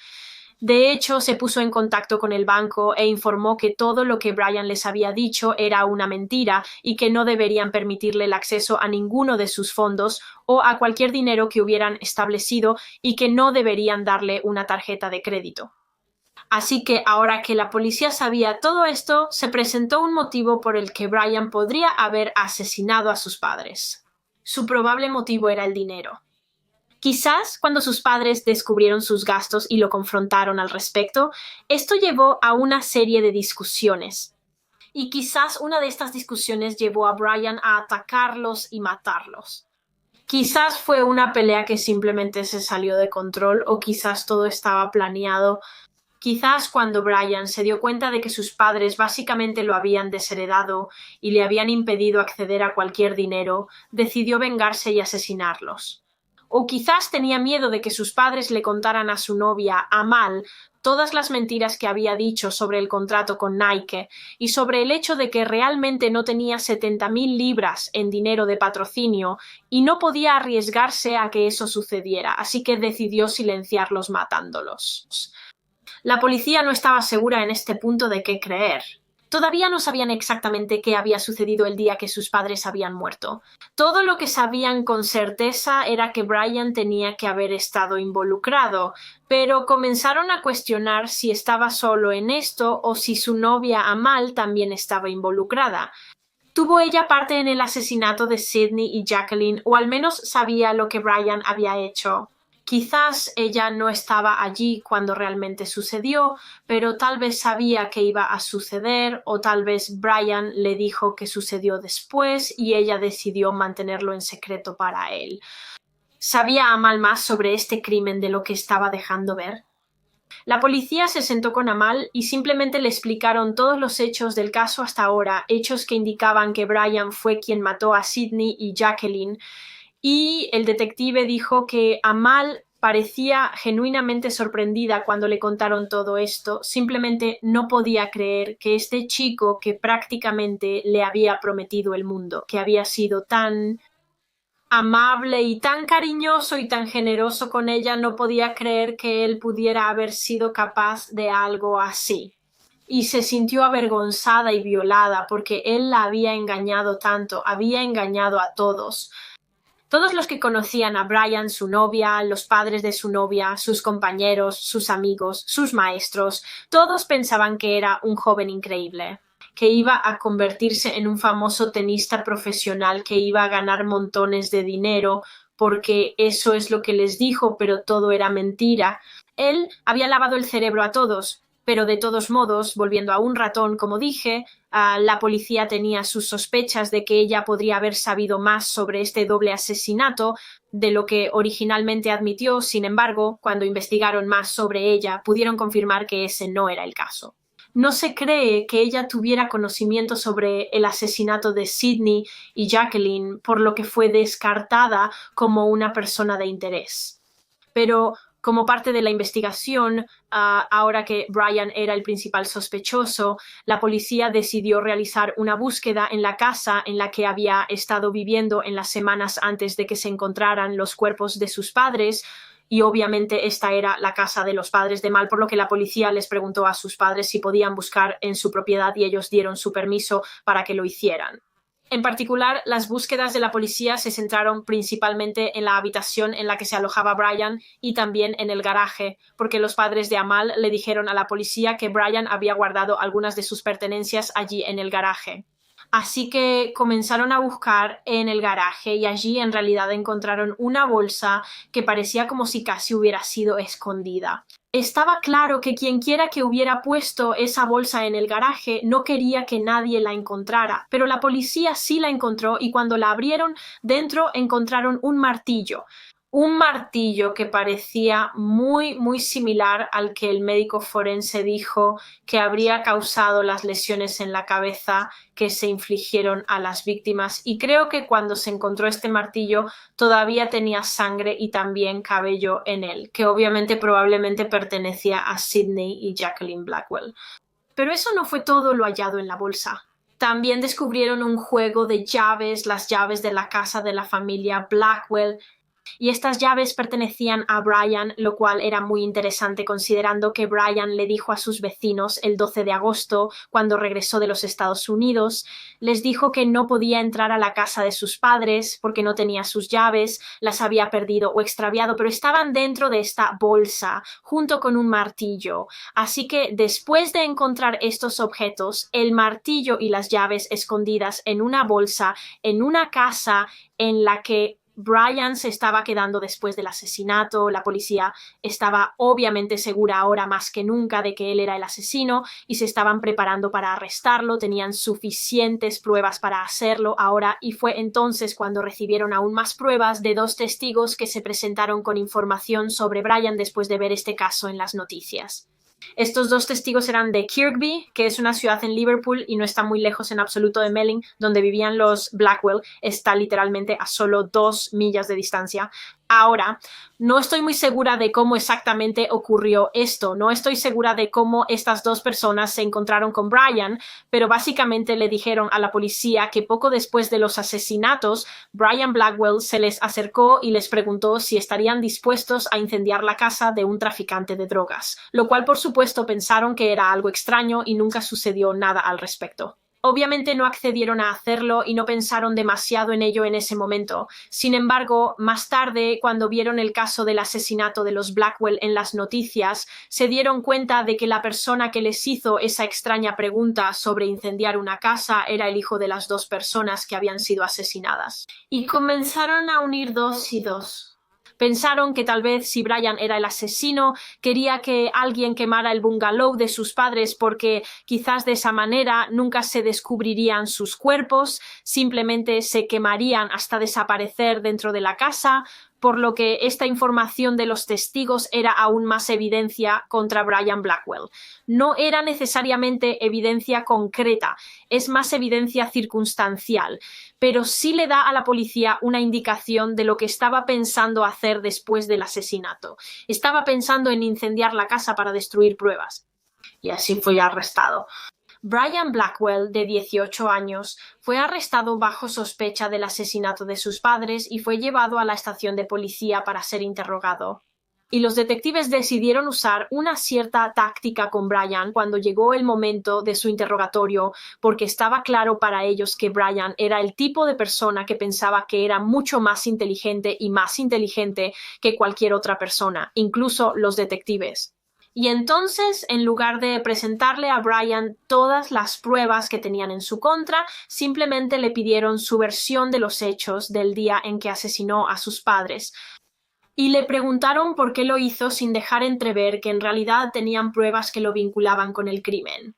De hecho, se puso en contacto con el banco e informó que todo lo que Brian les había dicho era una mentira y que no deberían permitirle el acceso a ninguno de sus fondos o a cualquier dinero que hubieran establecido y que no deberían darle una tarjeta de crédito. Así que ahora que la policía sabía todo esto, se presentó un motivo por el que Brian podría haber asesinado a sus padres. Su probable motivo era el dinero. Quizás cuando sus padres descubrieron sus gastos y lo confrontaron al respecto, esto llevó a una serie de discusiones. Y quizás una de estas discusiones llevó a Brian a atacarlos y matarlos. Quizás fue una pelea que simplemente se salió de control, o quizás todo estaba planeado. Quizás cuando Brian se dio cuenta de que sus padres básicamente lo habían desheredado y le habían impedido acceder a cualquier dinero, decidió vengarse y asesinarlos. O quizás tenía miedo de que sus padres le contaran a su novia, Amal, todas las mentiras que había dicho sobre el contrato con Nike y sobre el hecho de que realmente no tenía 70.000 libras en dinero de patrocinio y no podía arriesgarse a que eso sucediera, así que decidió silenciarlos matándolos. La policía no estaba segura en este punto de qué creer. Todavía no sabían exactamente qué había sucedido el día que sus padres habían muerto. Todo lo que sabían con certeza era que Brian tenía que haber estado involucrado, pero comenzaron a cuestionar si estaba solo en esto o si su novia Amal también estaba involucrada. ¿Tuvo ella parte en el asesinato de Sidney y Jacqueline, o al menos sabía lo que Brian había hecho? Quizás ella no estaba allí cuando realmente sucedió, pero tal vez sabía que iba a suceder, o tal vez Brian le dijo que sucedió después y ella decidió mantenerlo en secreto para él. ¿Sabía Amal más sobre este crimen de lo que estaba dejando ver? La policía se sentó con Amal y simplemente le explicaron todos los hechos del caso hasta ahora, hechos que indicaban que Brian fue quien mató a Sidney y Jacqueline. Y el detective dijo que Amal parecía genuinamente sorprendida cuando le contaron todo esto. Simplemente no podía creer que este chico que prácticamente le había prometido el mundo, que había sido tan amable y tan cariñoso y tan generoso con ella, no podía creer que él pudiera haber sido capaz de algo así. Y se sintió avergonzada y violada porque él la había engañado tanto, había engañado a todos. Todos los que conocían a Brian, su novia, los padres de su novia, sus compañeros, sus amigos, sus maestros, todos pensaban que era un joven increíble, que iba a convertirse en un famoso tenista profesional, que iba a ganar montones de dinero, porque eso es lo que les dijo, pero todo era mentira. Él había lavado el cerebro a todos. Pero de todos modos, volviendo a un ratón, como dije, la policía tenía sus sospechas de que ella podría haber sabido más sobre este doble asesinato de lo que originalmente admitió. Sin embargo, cuando investigaron más sobre ella, pudieron confirmar que ese no era el caso. No se cree que ella tuviera conocimiento sobre el asesinato de Sydney y Jacqueline, por lo que fue descartada como una persona de interés. Pero como parte de la investigación, ahora que Brian era el principal sospechoso, la policía decidió realizar una búsqueda en la casa en la que había estado viviendo en las semanas antes de que se encontraran los cuerpos de sus padres. Y obviamente esta era la casa de los padres de Mal, por lo que la policía les preguntó a sus padres si podían buscar en su propiedad y ellos dieron su permiso para que lo hicieran. En particular, las búsquedas de la policía se centraron principalmente en la habitación en la que se alojaba Brian y también en el garaje, porque los padres de Amal le dijeron a la policía que Brian había guardado algunas de sus pertenencias allí en el garaje. Así que comenzaron a buscar en el garaje y allí en realidad encontraron una bolsa que parecía como si casi hubiera sido escondida. Estaba claro que quienquiera que hubiera puesto esa bolsa en el garaje no quería que nadie la encontrara, pero la policía sí la encontró y cuando la abrieron, dentro encontraron un martillo. Un martillo que parecía muy similar al que el médico forense dijo que habría causado las lesiones en la cabeza que se infligieron a las víctimas. Y creo que cuando se encontró este martillo todavía tenía sangre y también cabello en él, que obviamente probablemente pertenecía a Sydney y Jacqueline Blackwell. Pero eso no fue todo lo hallado en la bolsa. También descubrieron un juego de llaves, las llaves de la casa de la familia Blackwell, y estas llaves pertenecían a Brian, lo cual era muy interesante considerando que Brian le dijo a sus vecinos el 12 de agosto, cuando regresó de los Estados Unidos, les dijo que no podía entrar a la casa de sus padres porque no tenía sus llaves, las había perdido o extraviado, pero estaban dentro de esta bolsa, junto con un martillo. Así que después de encontrar estos objetos, el martillo y las llaves escondidas en una bolsa, en una casa en la que Brian se estaba quedando después del asesinato, la policía estaba obviamente segura ahora más que nunca de que él era el asesino y se estaban preparando para arrestarlo, tenían suficientes pruebas para hacerlo ahora y fue entonces cuando recibieron aún más pruebas de dos testigos que se presentaron con información sobre Brian después de ver este caso en las noticias. Estos dos testigos eran de Kirkby, que es una ciudad en Liverpool y no está muy lejos en absoluto de Melling, donde vivían los Blackwell, está literalmente a solo 2 millas de distancia. Ahora, no estoy muy segura de cómo exactamente ocurrió esto, no estoy segura de cómo estas dos personas se encontraron con Brian, pero básicamente le dijeron a la policía que poco después de los asesinatos, Brian Blackwell se les acercó y les preguntó si estarían dispuestos a incendiar la casa de un traficante de drogas, lo cual por supuesto pensaron que era algo extraño y nunca sucedió nada al respecto. Obviamente no accedieron a hacerlo y no pensaron demasiado en ello en ese momento. Sin embargo, más tarde, cuando vieron el caso del asesinato de los Blackwell en las noticias, se dieron cuenta de que la persona que les hizo esa extraña pregunta sobre incendiar una casa era el hijo de las dos personas que habían sido asesinadas. Y comenzaron a unir dos y dos. Pensaron que tal vez si Brian era el asesino, quería que alguien quemara el bungalow de sus padres porque quizás de esa manera nunca se descubrirían sus cuerpos, simplemente se quemarían hasta desaparecer dentro de la casa, por lo que esta información de los testigos era aún más evidencia contra Brian Blackwell. No era necesariamente evidencia concreta, es más evidencia circunstancial, pero sí le da a la policía una indicación de lo que estaba pensando hacer después del asesinato. Estaba pensando en incendiar la casa para destruir pruebas. Y así fue arrestado. Brian Blackwell, de 18 años, fue arrestado bajo sospecha del asesinato de sus padres y fue llevado a la estación de policía para ser interrogado. Y los detectives decidieron usar una cierta táctica con Brian cuando llegó el momento de su interrogatorio, porque estaba claro para ellos que Brian era el tipo de persona que pensaba que era mucho más inteligente y más inteligente que cualquier otra persona, incluso los detectives. Y entonces, en lugar de presentarle a Brian todas las pruebas que tenían en su contra, simplemente le pidieron su versión de los hechos del día en que asesinó a sus padres. y le preguntaron por qué lo hizo sin dejar entrever que en realidad tenían pruebas que lo vinculaban con el crimen.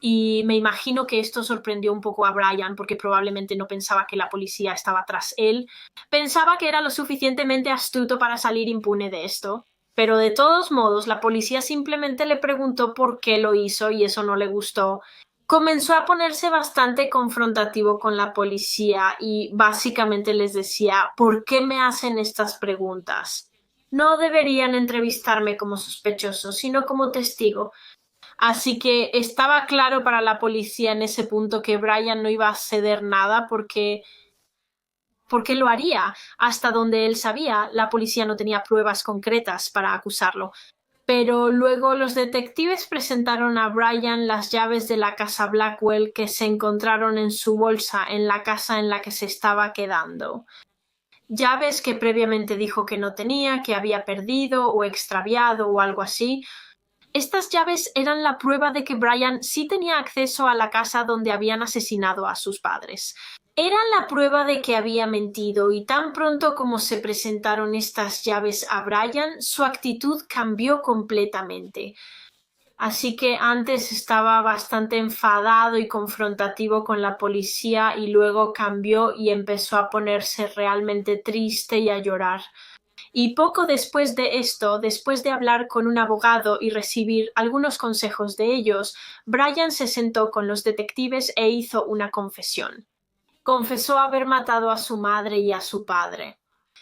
Y me imagino que esto sorprendió un poco a Brian porque probablemente no pensaba que la policía estaba tras él. Pensaba que era lo suficientemente astuto para salir impune de esto. Pero de todos modos, la policía simplemente le preguntó por qué lo hizo y eso no le gustó. Comenzó a ponerse bastante confrontativo con la policía y básicamente les decía, ¿por qué me hacen estas preguntas? No deberían entrevistarme como sospechoso, sino como testigo. Así que estaba claro para la policía en ese punto que Brian no iba a ceder nada porque lo haría. Hasta donde él sabía, la policía no tenía pruebas concretas para acusarlo. Pero luego los detectives presentaron a Brian las llaves de la casa Blackwell que se encontraron en su bolsa en la casa en la que se estaba quedando. Llaves que previamente dijo que no tenía, que había perdido o extraviado o algo así. Estas llaves eran la prueba de que Brian sí tenía acceso a la casa donde habían asesinado a sus padres. Eran la prueba de que había mentido y tan pronto como se presentaron estas llaves a Brian, su actitud cambió completamente. Así que antes estaba bastante enfadado y confrontativo con la policía y luego cambió y empezó a ponerse realmente triste y a llorar. Y poco después de esto, después de hablar con un abogado y recibir algunos consejos de ellos, Brian se sentó con los detectives e hizo una confesión. Confesó haber matado a su madre y a su padre.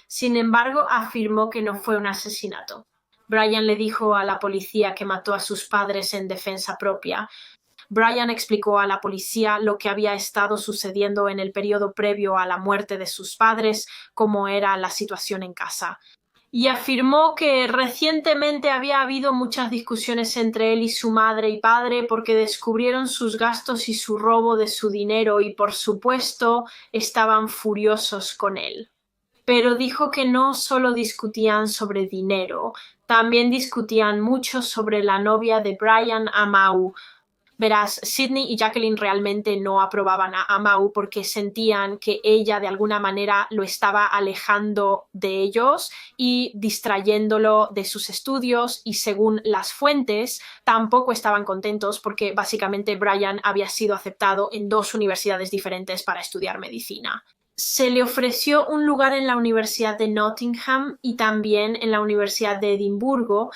Sin embargo, afirmó que no fue un asesinato. Brian le dijo a la policía que mató a sus padres en defensa propia. Brian explicó a la policía lo que había estado sucediendo en el periodo previo a la muerte de sus padres, cómo era la situación en casa. Y afirmó que recientemente había habido muchas discusiones entre él y su madre y padre porque descubrieron sus gastos y su robo de su dinero y, por supuesto, estaban furiosos con él. Pero dijo que no solo discutían sobre dinero, también discutían mucho sobre la novia de Brian, Amau. Verás, Sydney y Jacqueline realmente no aprobaban a Amau porque sentían que ella de alguna manera lo estaba alejando de ellos y distrayéndolo de sus estudios, y según las fuentes tampoco estaban contentos porque básicamente Brian había sido aceptado en 2 universidades diferentes para estudiar medicina. Se le ofreció un lugar en la Universidad de Nottingham y también en la Universidad de Edimburgo,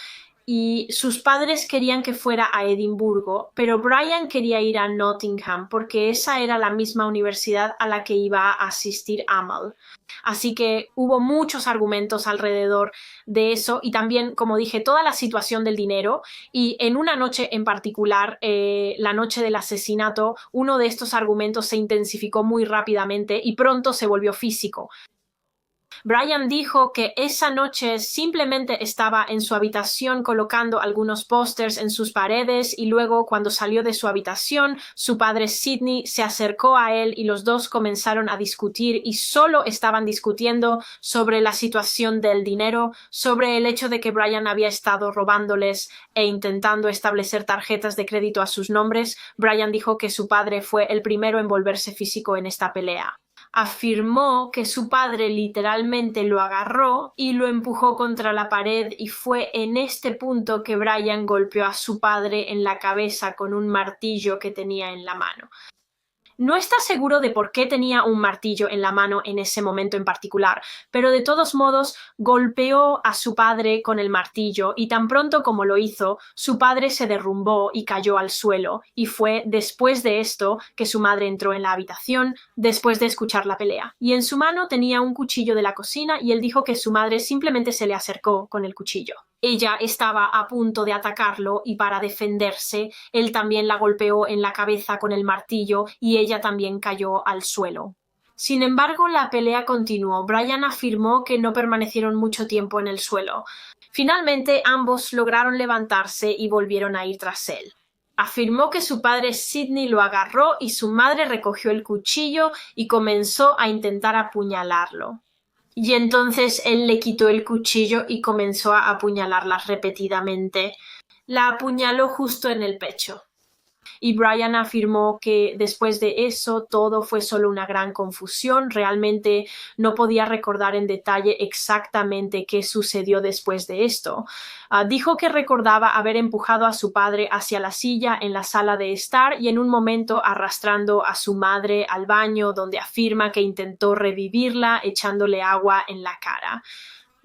y sus padres querían que fuera a Edimburgo, pero Brian quería ir a Nottingham porque esa era la misma universidad a la que iba a asistir Amal. Así que hubo muchos argumentos alrededor de eso y también, como dije, toda la situación del dinero, y en una noche en particular, la noche del asesinato, uno de estos argumentos se intensificó muy rápidamente y pronto se volvió físico. Brian dijo que esa noche simplemente estaba en su habitación colocando algunos pósters en sus paredes y luego, cuando salió de su habitación, su padre Sydney se acercó a él y los dos comenzaron a discutir, y solo estaban discutiendo sobre la situación del dinero, sobre el hecho de que Brian había estado robándoles e intentando establecer tarjetas de crédito a sus nombres. Brian dijo que su padre fue el primero en volverse físico en esta pelea. Afirmó que su padre literalmente lo agarró y lo empujó contra la pared, y fue en este punto que Brian golpeó a su padre en la cabeza con un martillo que tenía en la mano. No está seguro de por qué tenía un martillo en la mano en ese momento en particular, pero de todos modos golpeó a su padre con el martillo, y tan pronto como lo hizo, su padre se derrumbó y cayó al suelo, y fue después de esto que su madre entró en la habitación después de escuchar la pelea. Y en su mano tenía un cuchillo de la cocina y él dijo que su madre simplemente se le acercó con el cuchillo. Ella estaba a punto de atacarlo y, para defenderse, él también la golpeó en la cabeza con el martillo y ella también cayó al suelo. Sin embargo, la pelea continuó. Brian afirmó que no permanecieron mucho tiempo en el suelo. Finalmente, ambos lograron levantarse y volvieron a ir tras él. Afirmó que su padre Sydney lo agarró y su madre recogió el cuchillo y comenzó a intentar apuñalarlo. Y entonces él le quitó el cuchillo y comenzó a apuñalarla repetidamente. La apuñaló justo en el pecho. Y Brian afirmó que después de eso todo fue solo una gran confusión. Realmente no podía recordar en detalle exactamente qué sucedió después de esto. Dijo que recordaba haber empujado a su padre hacia la silla en la sala de estar y en un momento arrastrando a su madre al baño, donde afirma que intentó revivirla echándole agua en la cara.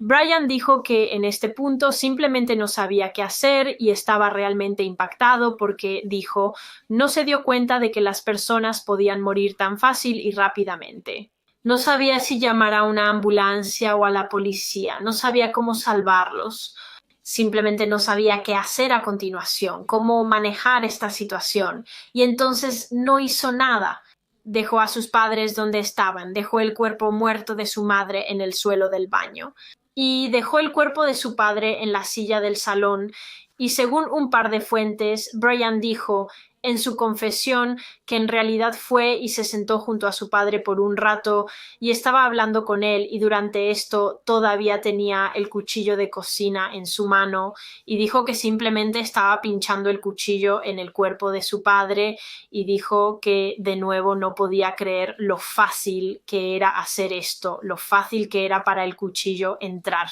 Brian dijo que en este punto simplemente no sabía qué hacer y estaba realmente impactado porque, dijo, no se dio cuenta de que las personas podían morir tan fácil y rápidamente. No sabía si llamar a una ambulancia o a la policía, no sabía cómo salvarlos. Simplemente no sabía qué hacer a continuación, cómo manejar esta situación. Y entonces no hizo nada. Dejó a sus padres donde estaban, dejó el cuerpo muerto de su madre en el suelo del baño y dejó el cuerpo de su padre en la silla del salón y según un par de fuentes, Brian dijo en su confesión que en realidad fue y se sentó junto a su padre por un rato y estaba hablando con él y durante esto todavía tenía el cuchillo de cocina en su mano y dijo que simplemente estaba pinchando el cuchillo en el cuerpo de su padre y dijo que de nuevo no podía creer lo fácil que era hacer esto, lo fácil que era para el cuchillo entrar.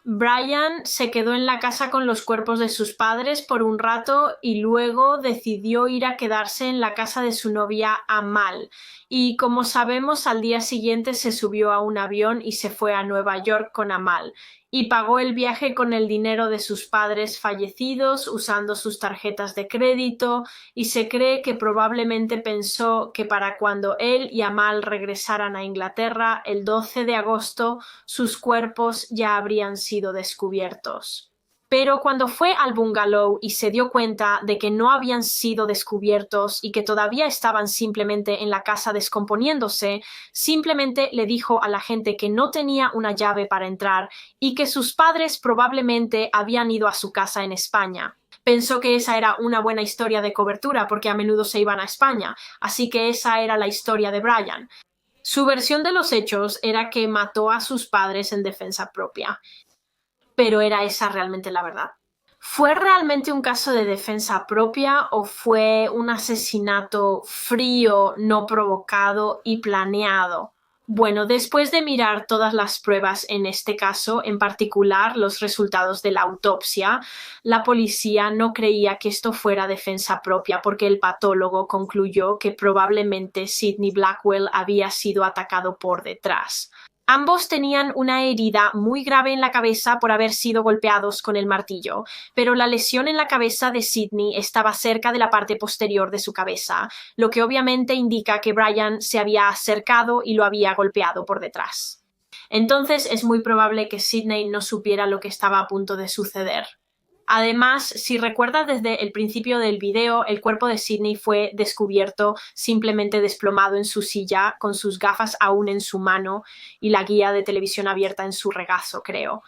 Brian se quedó en la casa con los cuerpos de sus padres por un rato y luego decidió ir a quedarse en la casa de su novia Amal. Y como sabemos, al día siguiente se subió a un avión y se fue a Nueva York con Amal. Y pagó el viaje con el dinero de sus padres fallecidos usando sus tarjetas de crédito y se cree que probablemente pensó que para cuando él y Amal regresaran a Inglaterra el 12 de agosto sus cuerpos ya habrían sido descubiertos. Pero cuando fue al bungalow y se dio cuenta de que no habían sido descubiertos y que todavía estaban simplemente en la casa descomponiéndose, simplemente le dijo a la gente que no tenía una llave para entrar y que sus padres probablemente habían ido a su casa en España. Pensó que esa era una buena historia de cobertura porque a menudo se iban a España, así que esa era la historia de Brian. Su versión de los hechos era que mató a sus padres en defensa propia. ¿Pero era esa realmente la verdad? ¿Fue realmente un caso de defensa propia o fue un asesinato frío, no provocado y planeado? Bueno, después de mirar todas las pruebas en este caso, en particular los resultados de la autopsia, la policía no creía que esto fuera defensa propia porque el patólogo concluyó que probablemente Sidney Blackwell había sido atacado por detrás. Ambos tenían una herida muy grave en la cabeza por haber sido golpeados con el martillo, pero la lesión en la cabeza de Sidney estaba cerca de la parte posterior de su cabeza, lo que obviamente indica que Brian se había acercado y lo había golpeado por detrás. Entonces es muy probable que Sidney no supiera lo que estaba a punto de suceder. Además, si recuerdas desde el principio del video, el cuerpo de Sidney fue descubierto simplemente desplomado en su silla, con sus gafas aún en su mano y la guía de televisión abierta en su regazo, creo.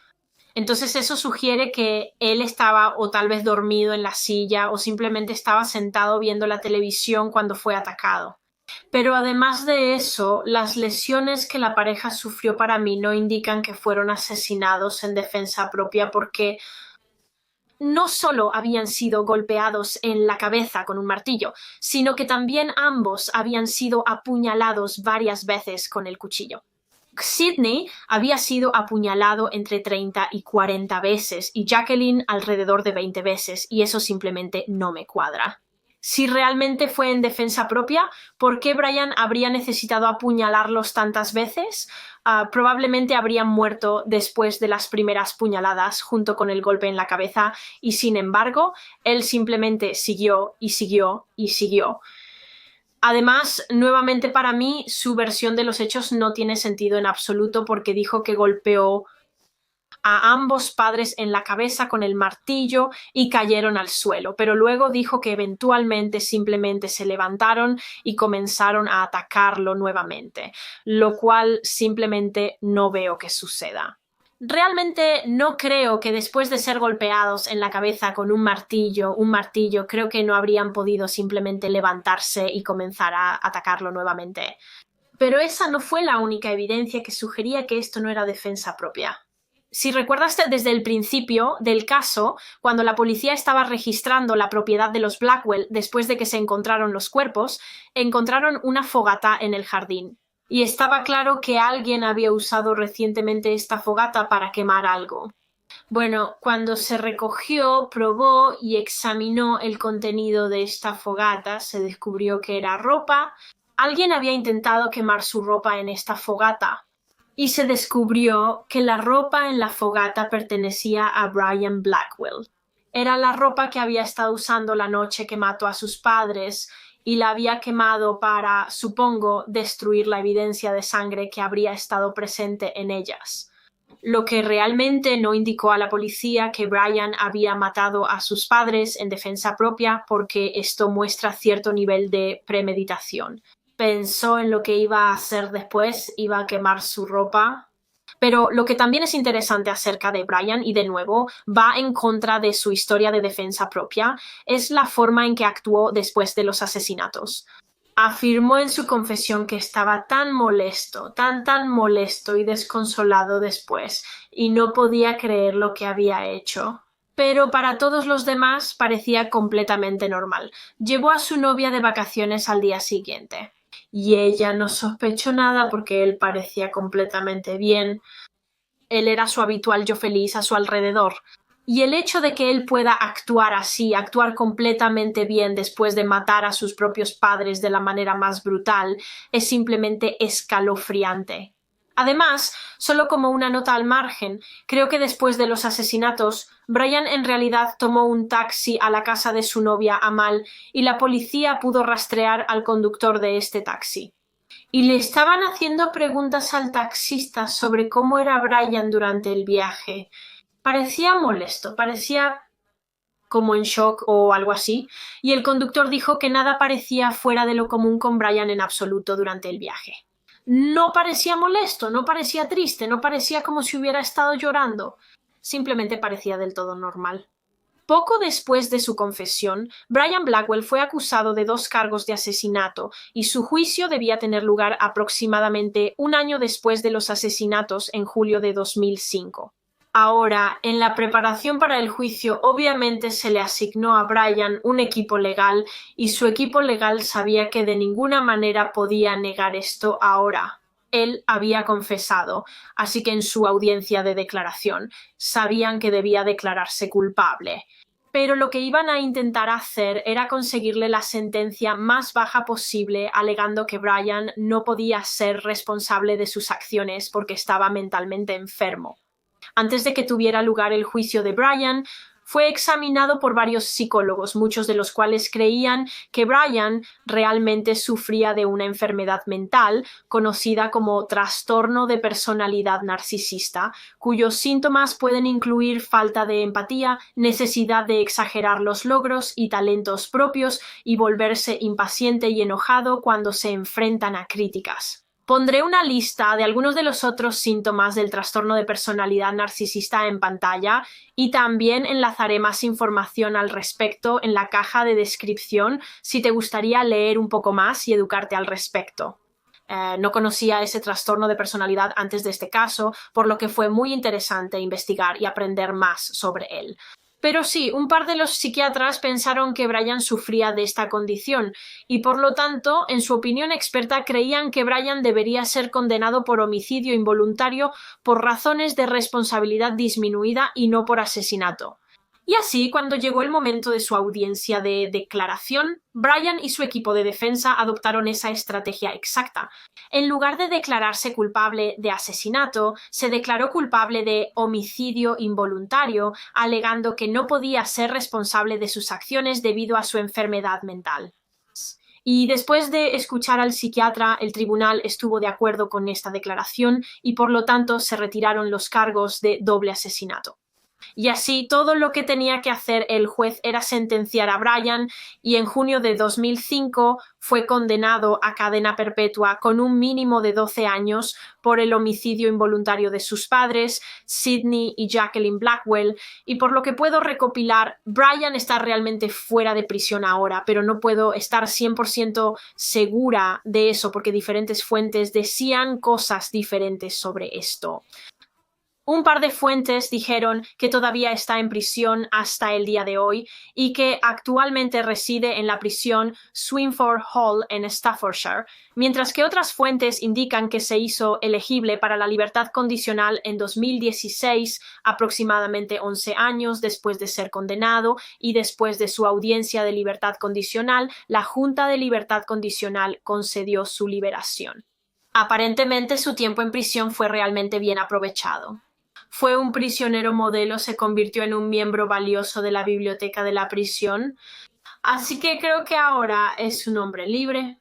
Entonces eso sugiere que él estaba o tal vez dormido en la silla o simplemente estaba sentado viendo la televisión cuando fue atacado. Pero además de eso, las lesiones que la pareja sufrió para mí no indican que fueron asesinados en defensa propia porque no solo habían sido golpeados en la cabeza con un martillo, sino que también ambos habían sido apuñalados varias veces con el cuchillo. Sidney había sido apuñalado entre 30 y 40 veces y Jacqueline alrededor de 20 veces, y eso simplemente no me cuadra. Si realmente fue en defensa propia, ¿por qué Brian habría necesitado apuñalarlos tantas veces? Probablemente habrían muerto después de las primeras puñaladas junto con el golpe en la cabeza y sin embargo, él simplemente siguió y siguió y siguió. Además, nuevamente para mí, su versión de los hechos no tiene sentido en absoluto porque dijo que golpeó a ambos padres en la cabeza con el martillo y cayeron al suelo, pero luego dijo que eventualmente simplemente se levantaron y comenzaron a atacarlo nuevamente, lo cual simplemente no veo que suceda. Realmente no creo que después de ser golpeados en la cabeza con un martillo, creo que no habrían podido simplemente levantarse y comenzar a atacarlo nuevamente. Pero esa no fue la única evidencia que sugería que esto no era defensa propia. Si recuerdas desde el principio del caso, cuando la policía estaba registrando la propiedad de los Blackwell después de que se encontraron los cuerpos, encontraron una fogata en el jardín. Y estaba claro que alguien había usado recientemente esta fogata para quemar algo. Bueno, cuando se recogió, probó y examinó el contenido de esta fogata, se descubrió que era ropa. Alguien había intentado quemar su ropa en esta fogata. Y se descubrió que la ropa en la fogata pertenecía a Brian Blackwell. Era la ropa que había estado usando la noche que mató a sus padres y la había quemado para, supongo, destruir la evidencia de sangre que habría estado presente en ellas. Lo que realmente no indicó a la policía que Brian había matado a sus padres en defensa propia, porque esto muestra cierto nivel de premeditación. Pensó en lo que iba a hacer después, iba a quemar su ropa. Pero lo que también es interesante acerca de Brian, y de nuevo va en contra de su historia de defensa propia, es la forma en que actuó después de los asesinatos. Afirmó en su confesión que estaba tan molesto, tan molesto y desconsolado después, y no podía creer lo que había hecho. Pero para todos los demás parecía completamente normal. Llevó a su novia de vacaciones al día siguiente. Y ella no sospechó nada porque él parecía completamente bien. Él era su habitual yo feliz a su alrededor. Y el hecho de que él pueda actuar así, actuar completamente bien después de matar a sus propios padres de la manera más brutal, es simplemente escalofriante. Además, solo como una nota al margen, creo que después de los asesinatos, Brian en realidad tomó un taxi a la casa de su novia Amal y la policía pudo rastrear al conductor de este taxi. Y le estaban haciendo preguntas al taxista sobre cómo era Brian durante el viaje. Parecía molesto, parecía como en shock o algo así, y el conductor dijo que nada parecía fuera de lo común con Brian en absoluto durante el viaje. No parecía molesto, no parecía triste, no parecía como si hubiera estado llorando. Simplemente parecía del todo normal. Poco después de su confesión, Brian Blackwell fue acusado de 2 cargos de asesinato y su juicio debía tener lugar aproximadamente un año después de los asesinatos en julio de 2005. Ahora, en la preparación para el juicio, obviamente se le asignó a Brian un equipo legal y su equipo legal sabía que de ninguna manera podía negar esto ahora. Él había confesado, así que en su audiencia de declaración sabían que debía declararse culpable. Pero lo que iban a intentar hacer era conseguirle la sentencia más baja posible, alegando que Brian no podía ser responsable de sus acciones porque estaba mentalmente enfermo. Antes de que tuviera lugar el juicio de Brian, fue examinado por varios psicólogos, muchos de los cuales creían que Brian realmente sufría de una enfermedad mental conocida como trastorno de personalidad narcisista, cuyos síntomas pueden incluir falta de empatía, necesidad de exagerar los logros y talentos propios y volverse impaciente y enojado cuando se enfrentan a críticas. Pondré una lista de algunos de los otros síntomas del trastorno de personalidad narcisista en pantalla y también enlazaré más información al respecto en la caja de descripción si te gustaría leer un poco más y educarte al respecto. No conocía ese trastorno de personalidad antes de este caso, por lo que fue muy interesante investigar y aprender más sobre él. Pero sí, un par de los psiquiatras pensaron que Brian sufría de esta condición y por lo tanto, en su opinión experta, creían que Brian debería ser condenado por homicidio involuntario por razones de responsabilidad disminuida y no por asesinato. Y así, cuando llegó el momento de su audiencia de declaración, Brian y su equipo de defensa adoptaron esa estrategia exacta. En lugar de declararse culpable de asesinato, se declaró culpable de homicidio involuntario, alegando que no podía ser responsable de sus acciones debido a su enfermedad mental. Y después de escuchar al psiquiatra, el tribunal estuvo de acuerdo con esta declaración y por lo tanto se retiraron los cargos de doble asesinato. Y así todo lo que tenía que hacer el juez era sentenciar a Brian y en junio de 2005 fue condenado a cadena perpetua con un mínimo de 12 años por el homicidio involuntario de sus padres, Sidney y Jacqueline Blackwell, y por lo que puedo recopilar, Brian está realmente fuera de prisión ahora, pero no puedo estar 100% segura de eso porque diferentes fuentes decían cosas diferentes sobre esto. Un par de fuentes dijeron que todavía está en prisión hasta el día de hoy y que actualmente reside en la prisión Swinford Hall en Staffordshire, mientras que otras fuentes indican que se hizo elegible para la libertad condicional en 2016, aproximadamente 11 años después de ser condenado, y después de su audiencia de libertad condicional, la Junta de Libertad Condicional concedió su liberación. Aparentemente su tiempo en prisión fue realmente bien aprovechado. Fue un prisionero modelo, se convirtió en un miembro valioso de la biblioteca de la prisión, así que creo que ahora es un hombre libre.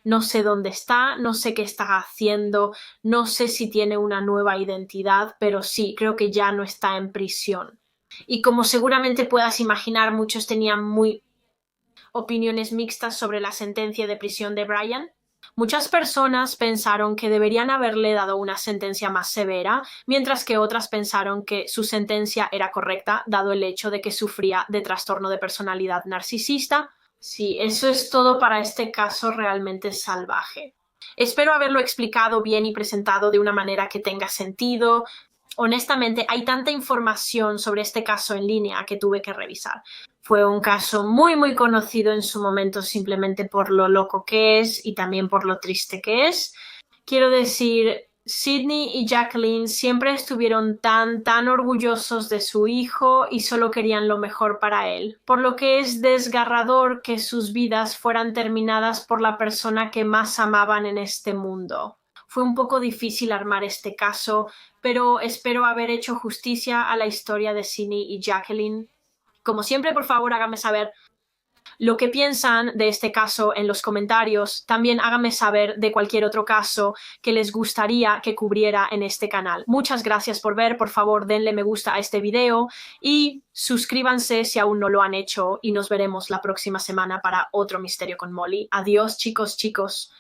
No sé dónde está, no sé qué está haciendo, no sé si tiene una nueva identidad, pero sí, creo que ya no está en prisión. Y como seguramente puedas imaginar, muchos tenían opiniones mixtas sobre la sentencia de prisión de Brian. Muchas personas pensaron que deberían haberle dado una sentencia más severa, mientras que otras pensaron que su sentencia era correcta, dado el hecho de que sufría de trastorno de personalidad narcisista. Sí, eso es todo para este caso realmente salvaje. Espero haberlo explicado bien y presentado de una manera que tenga sentido. Honestamente, hay tanta información sobre este caso en línea que tuve que revisar. Fue un caso muy conocido en su momento simplemente por lo loco que es y también por lo triste que es. Quiero decir, Sydney y Jacqueline siempre estuvieron tan orgullosos de su hijo y solo querían lo mejor para él, por lo que es desgarrador que sus vidas fueran terminadas por la persona que más amaban en este mundo. Fue un poco difícil armar este caso, pero espero haber hecho justicia a la historia de Sydney y Jacqueline. Como siempre, por favor, háganme saber lo que piensan de este caso en los comentarios. También háganme saber de cualquier otro caso que les gustaría que cubriera en este canal. Muchas gracias por ver. Por favor, denle me gusta a este video y suscríbanse si aún no lo han hecho, y nos veremos la próxima semana para otro misterio con Molly. Adiós, chicos.